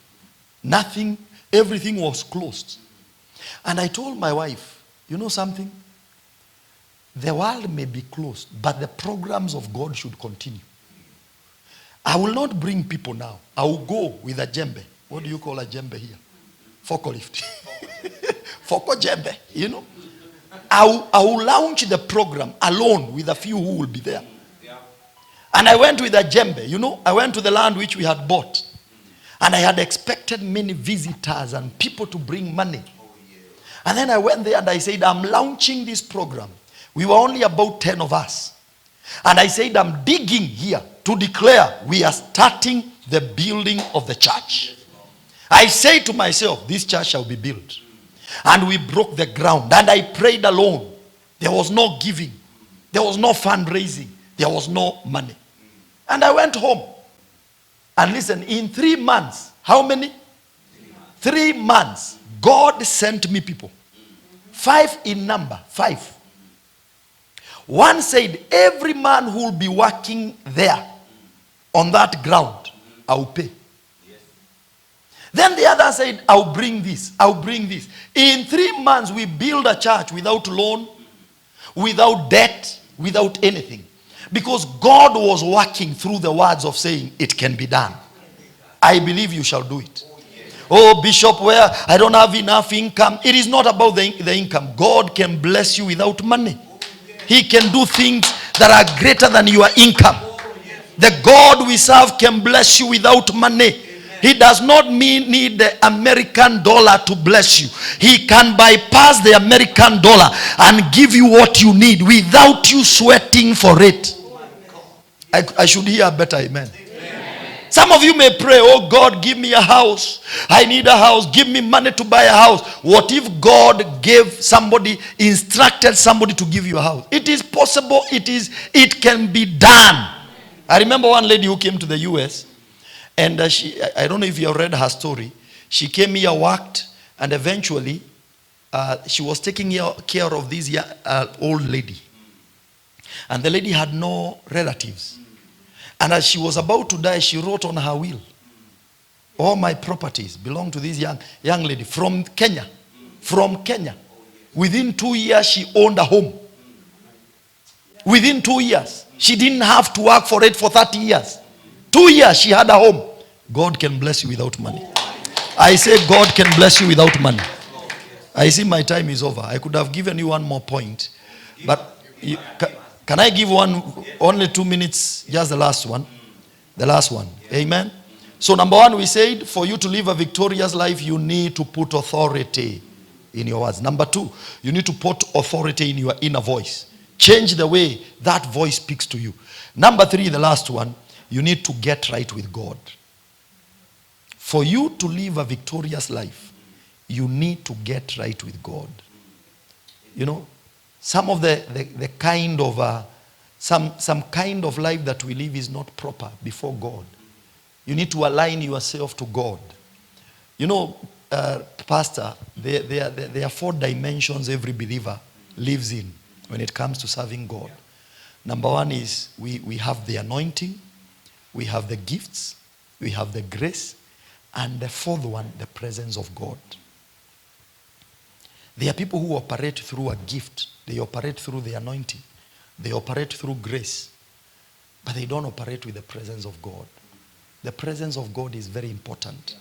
S2: Nothing, everything was closed. And I told my wife, you know something? The world may be closed, but the programs of God should continue. I will not bring people now. I will go with a djembe. What do you call a djembe here? Forklift. Foko djembe, you know. I will launch the program alone with a few who will be there. And I went with a djembe, you know. I went to the land which we had bought. And I had expected many visitors and people to bring money. And then I went there and I said, I'm launching this program. We were only about 10 of us. And I said, I'm digging here to declare we are starting the building of the church. I say to myself, this church shall be built. And we broke the ground. And I prayed alone. There was no giving. There was no fundraising. There was no money. And I went home. And listen, in 3 months, how many? 3 months. God sent me people. 5 in number. 5. One said, every man who will be working there on that ground, I will pay. Then the other said, I'll bring this. I'll bring this. In 3 months, we built a church without loan, without debt, without anything. Because God was working through the words of saying, it can be done. I believe you shall do it. Oh, Bishop, where I don't have enough income. It is not about the income. God can bless you without money. He can do things that are greater than your income. The God we serve can bless you without money. He does not need the American dollar to bless you. He can bypass the American dollar and give you what you need without you sweating for it. I should hear a better amen. Some of you may pray, oh God, give me a house. I need a house. Give me money to buy a house. What if God gave somebody, instructed somebody to give you a house? It is possible. It can be done. I remember one lady who came to the US, and I don't know if you have read her story. She came here, worked, and eventually she was taking care of this old lady. And the lady had no relatives. And as she was about to die, she wrote on her will, all my properties belong to this young lady from Kenya. From Kenya. Within 2 years, she owned a home. Within 2 years. She didn't have to work for it for 30 years. 2 years, she had a home. God can bless you without money. I say God can bless you without money. I see my time is over. I could have given you one more point. But can I give one, only 2 minutes, just the last one? The last one. Amen. So number one, we said, for you to live a victorious life, you need to put authority in your words. Number two, you need to put authority in your inner voice. Change the way that voice speaks to you. Number three, the last one, you need to get right with God. For you to live a victorious life, you need to get right with God. You know, some of the kind of some kind of life that we live is not proper before God. You need to align yourself to God. You know, Pastor, there are 4 dimensions every believer lives in when it comes to serving God. Number one is we have the anointing, we have the gifts, we have the grace, and the fourth one, the presence of God. There are people who operate through a gift. They operate through the anointing. They operate through grace. But they don't operate with the presence of God. The presence of God is very important.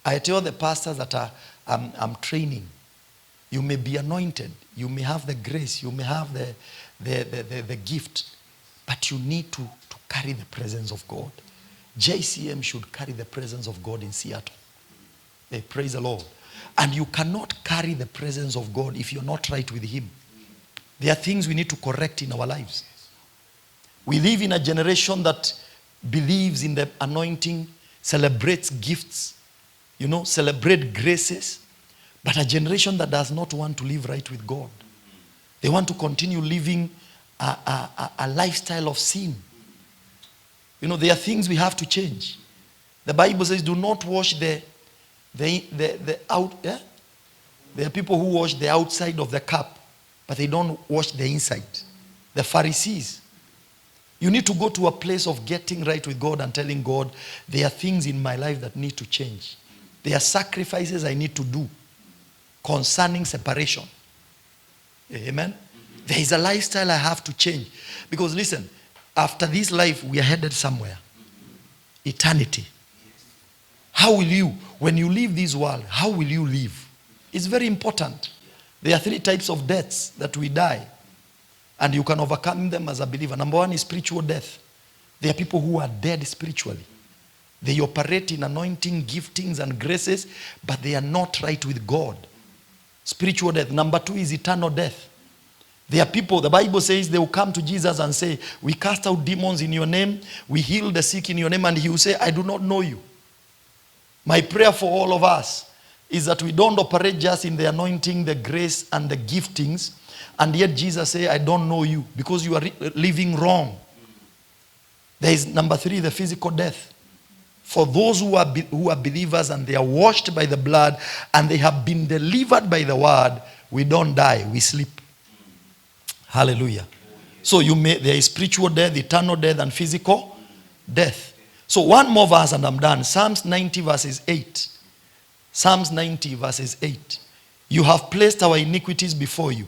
S2: I tell the pastors that I'm training. You may be anointed. You may have the grace. You may have the gift. But you need to carry the presence of God. JCM should carry the presence of God in Seattle. Hey, praise the Lord. And you cannot carry the presence of God if you're not right with Him. There are things we need to correct in our lives. We live in a generation that believes in the anointing, celebrates gifts, celebrate graces, but a generation that does not want to live right with God. They want to continue living a lifestyle of sin. There are things we have to change. The Bible says, do not wash the out. Yeah? There are people who wash the outside of the cup, but they don't wash the inside. The Pharisees. You need to go to a place of getting right with God and telling God, there are things in my life that need to change. There are sacrifices I need to do concerning separation. Amen? There is a lifestyle I have to change. Because listen, after this life, we are headed somewhere. Eternity. How will you, when you leave this world, how will you live? It's very important. There are 3 types of deaths that we die. And you can overcome them as a believer. Number 1 is spiritual death. There are people who are dead spiritually. They operate in anointing, giftings, and graces, but they are not right with God. Spiritual death. Number 2 is eternal death. There are people, the Bible says, they will come to Jesus and say, we cast out demons in your name, we heal the sick in your name, and he will say, I do not know you. My prayer for all of us is that we don't operate just in the anointing, the grace, and the giftings, and yet Jesus say, I don't know you, because you are living wrong. There is number 3, the physical death. For those who are believers and they are washed by the blood and they have been delivered by the word, we don't die, we sleep. Hallelujah. So there is spiritual death, eternal death, and physical death. So one more verse and I'm done. Psalms 90 verses 8. Psalms 90 verses 8. You have placed our iniquities before you,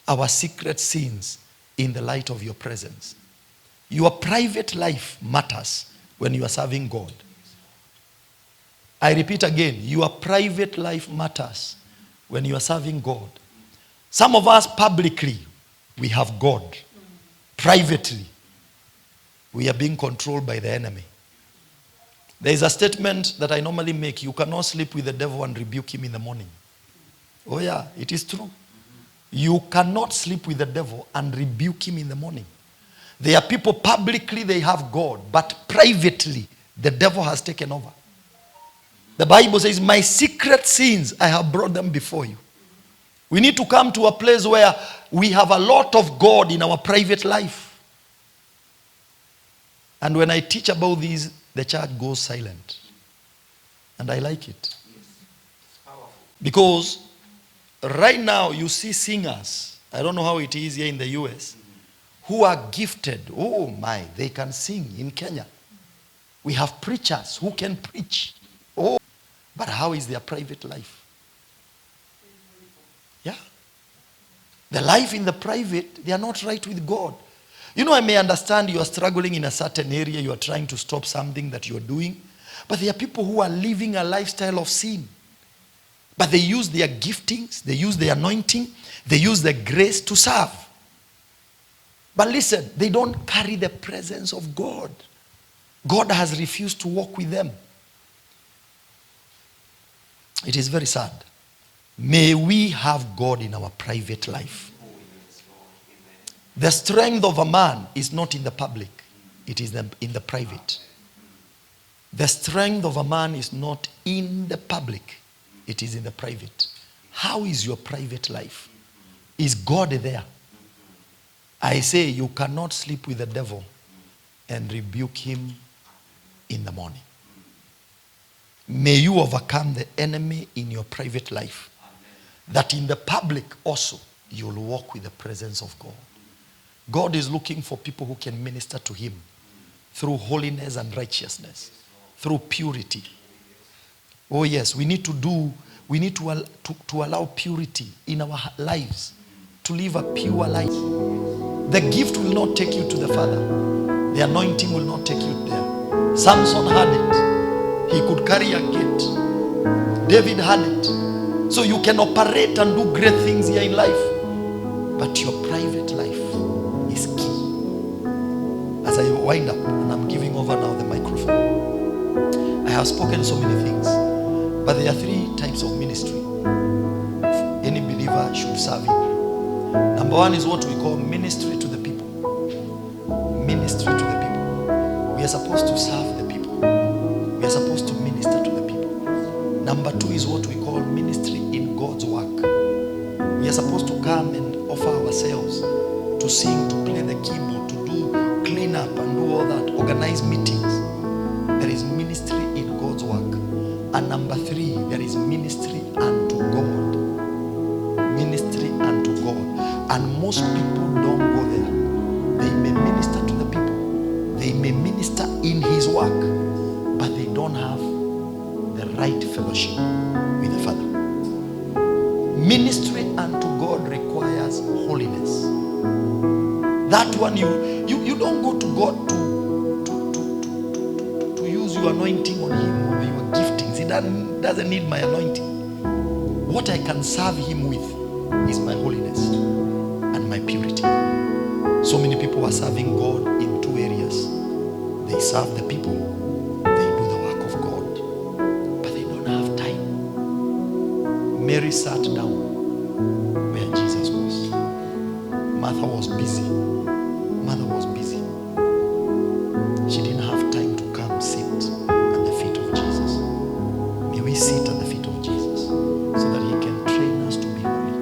S2: our secret sins in the light of your presence. Your private life matters when you are serving God. I repeat again, your private life matters when you are serving God. Some of us publicly, we have God. Privately, we are being controlled by the enemy. There is a statement that I normally make. You cannot sleep with the devil and rebuke him in the morning. Oh yeah, it is true. You cannot sleep with the devil and rebuke him in the morning. There are people publicly, they have God, but privately, the devil has taken over. The Bible says, my secret sins, I have brought them before you. We need to come to a place where we have a lot of God in our private life. And when I teach about these, the church goes silent. And I like it. Because right now you see singers, I don't know how it is here in the US, who are gifted. Oh my, they can sing in Kenya. We have preachers who can preach. Oh, but how is their private life? Yeah. The life in the private, they are not right with God. I may understand you are struggling in a certain area, you are trying to stop something that you are doing, but there are people who are living a lifestyle of sin. But they use their giftings, they use the anointing, they use the grace to serve. But listen, they don't carry the presence of God. God has refused to walk with them. It is very sad. May we have God in our private life. The strength of a man is not in the public. It is in the private. The strength of a man is not in the public. It is in the private. How is your private life? Is God there? I say you cannot sleep with the devil and rebuke him in the morning. May you overcome the enemy in your private life. That in the public also, you'll walk with the presence of God. God is looking for people who can minister to him through holiness and righteousness, through purity. Oh yes, we need to allow purity in our lives, to live a pure life. The gift will not take you to the Father. The anointing will not take you there. Samson had it. He could carry a gate. David had it. So you can operate and do great things here in life. But your private life is key. As I wind up, and I'm giving over now the microphone. I have spoken so many things. But there are 3 types of ministry any believer should serve in. Number 1 is what we call ministry to the people. Ministry to the people. We are supposed to serve the people. We are supposed to minister to the people. Number 2 is what we call ministry in God's work. We are supposed to come and offer ourselves to sing, to play the keyboard, to do clean up and do all that, organize meetings. There is ministry in God's work. And number 3, there is ministry unto God. Ministry unto God. And most people don't go there. They may minister to the people. They may minister in his work, but they don't have the right fellowship with the Father. Ministry unto God requires holiness. That one you don't go to God to use your anointing on him or your giftings. He doesn't need my anointing. What I can serve him with is my holiness and my purity. So many people are serving God in 2 areas. They serve the people, they do the work of God, but they don't have time. Mary sat down where Jesus was. Martha was busy. Mother was busy. She didn't have time to come sit at the feet of Jesus. May we sit at the feet of Jesus so that he can train us to be holy,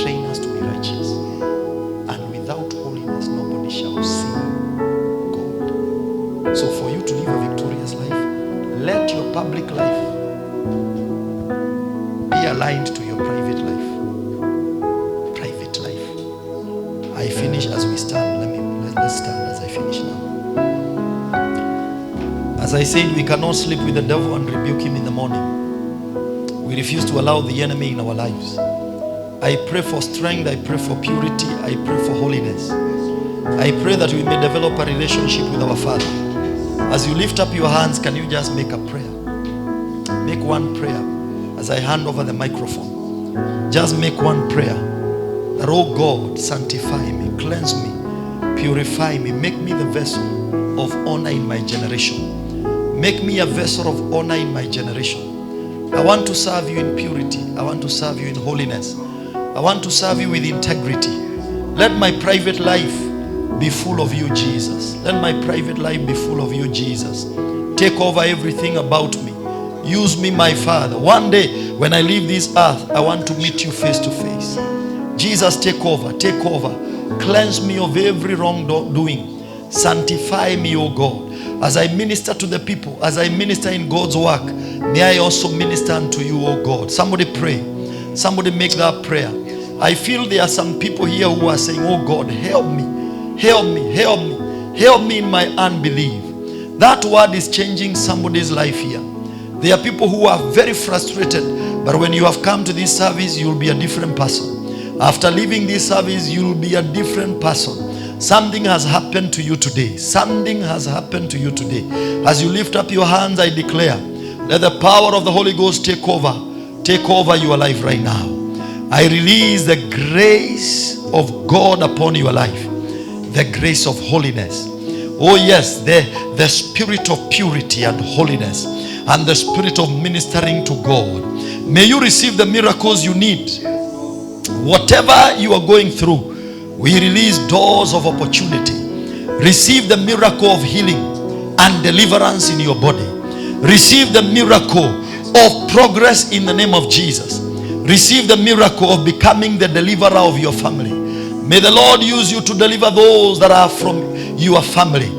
S2: train us to be righteous. And without holiness, nobody shall see God. So for you to live a victorious life, let your public life be aligned to your private life. Private life. I finish as we stand. Let's stand as I finish now. As I said, we cannot sleep with the devil and rebuke him in the morning. We refuse to allow the enemy in our lives. I pray for strength. I pray for purity. I pray for holiness. I pray that we may develop a relationship with our Father. As you lift up your hands, can you just make a prayer? Make one prayer as I hand over the microphone. Just make one prayer. That, oh God, sanctify me, cleanse me, purify me, make me the vessel of honor in my generation. Make me a vessel of honor in my generation. I want to serve you in purity. I want to serve you in holiness. I want to serve you with integrity. Let my private life be full of you, Jesus. Let my private life be full of you, Jesus. Take over everything about me. Use me, my Father. One day, when I leave this earth, I want to meet you face to face. Jesus, take over, take over. Cleanse me of every wrongdoing. Sanctify me, O God. As I minister to the people, as I minister in God's work, may I also minister unto you, O God. Somebody pray. Somebody make that prayer. I feel there are some people here who are saying, oh God, help me, help me, help me, help me in my unbelief. That word is changing somebody's life here. There are people who are very frustrated, but when you have come to this service, you will be a different person. After leaving this service, you will be a different person. Something has happened to you today. Something has happened to you today. As you lift up your hands, I declare, let the power of the Holy Ghost take over your life right now. I release the grace of God upon your life. The grace of holiness. Oh yes, the spirit of purity and holiness. And the spirit of ministering to God. May you receive the miracles you need. Whatever you are going through, we release doors of opportunity. Receive the miracle of healing and deliverance in your body. Receive the miracle of progress in the name of Jesus. Receive the miracle of becoming the deliverer of your family. May the Lord use you to deliver those that are from your family.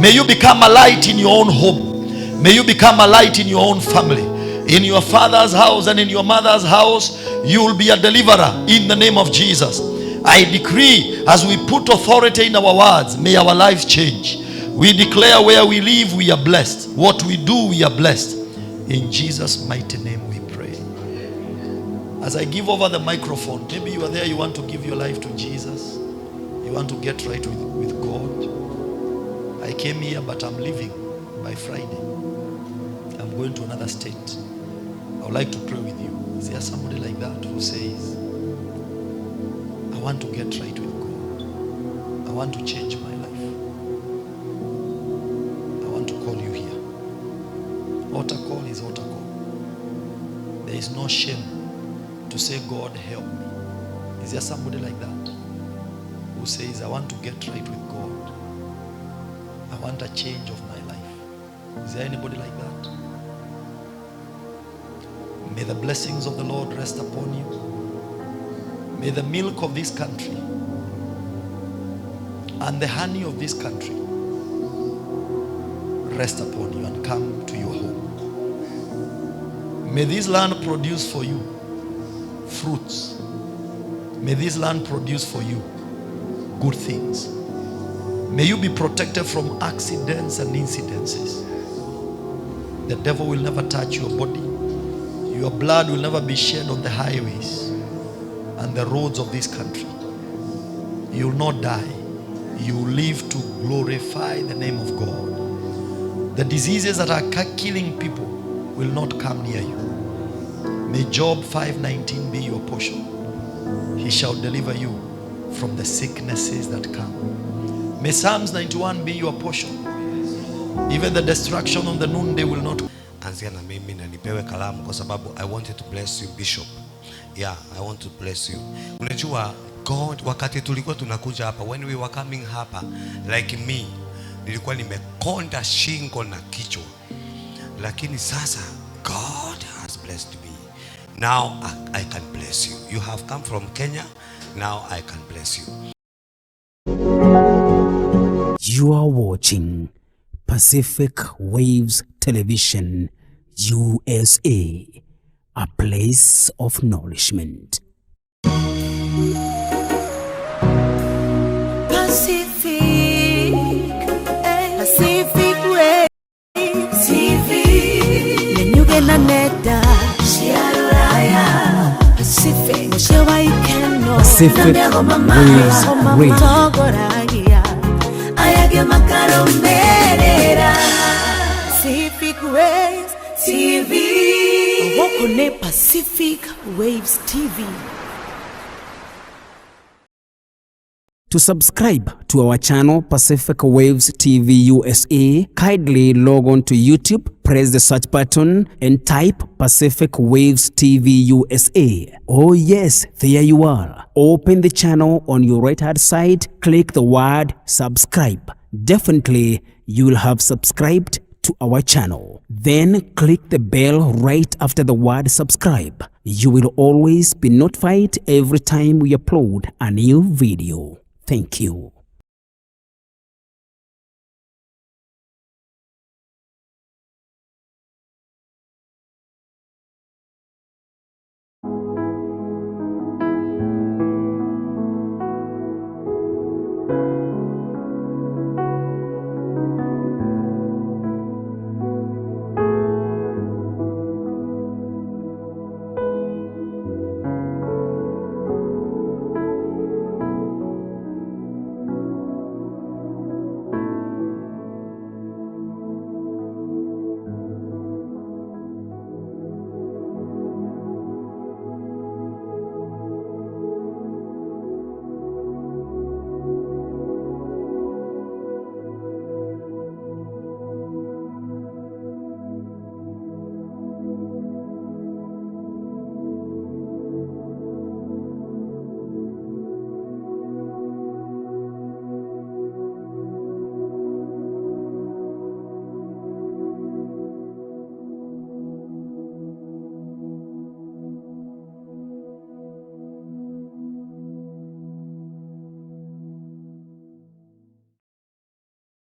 S2: May you become a light in your own home. May you become a light in your own family. In your father's house and in your mother's house, you will be a deliverer in the name of Jesus. I decree, as we put authority in our words, may our lives change. We declare where we live, we are blessed. What we do, we are blessed. In Jesus' mighty name we pray. As I give over the microphone, maybe you are there, you want to give your life to Jesus. You want to get right with God. I came here, but I'm leaving by Friday. I'm going to another state. I would like to pray with you. Is there somebody like that who says, I want to get right with God. I want to change my life. I want to call you here. Altar call is altar call. There is no shame to say, God, help me. Is there somebody like that who says, I want to get right with God? I want a change of my life. Is there anybody like that? May the blessings of the Lord rest upon you. May the milk of this country and the honey of this country rest upon you and come to your home. May this land produce for you fruits. May this land produce for you good things. May you be protected from accidents and incidences. The devil will never touch your body. Your blood will never be shed on the highways and the roads of this country. You will not die. You will live to glorify the name of God. The diseases that are killing people will not come near you. May Job 5:19 be your portion. He shall deliver you from the sicknesses that come. May Psalms 91 be your portion. Even the destruction on the noonday will not.
S1: Anzia na mimi na nipewe kalamu kwa sababu I wanted to bless you, Bishop. Yeah, I want to bless you. Unajua God, wakati tulikuwa tunakuja hapa, when we were coming hapa, like me, nilikuwa nimekonda shingo na kichwa. Lakini sasa God has blessed me. Now I can bless you. You have come from Kenya. Now I can bless you.
S3: You are watching Pacific Waves Television USA, a place of nourishment.
S4: Pacific Waves TV. Nenyuge na neta Shiaraya Pacific
S3: Pacific Waves Radio.
S4: Ayage makaro merera Pacific Waves TV. Wokone Pacific Waves TV.
S3: To subscribe to our channel Pacific Waves TV USA, kindly log on to YouTube, press the search button and type Pacific Waves TV USA. Oh yes, there you are. Open the channel on your right hand side, click the word subscribe. Definitely you will have subscribed to our channel. Then click the bell right after the word subscribe. You will always be notified every time we upload a new video. Thank you.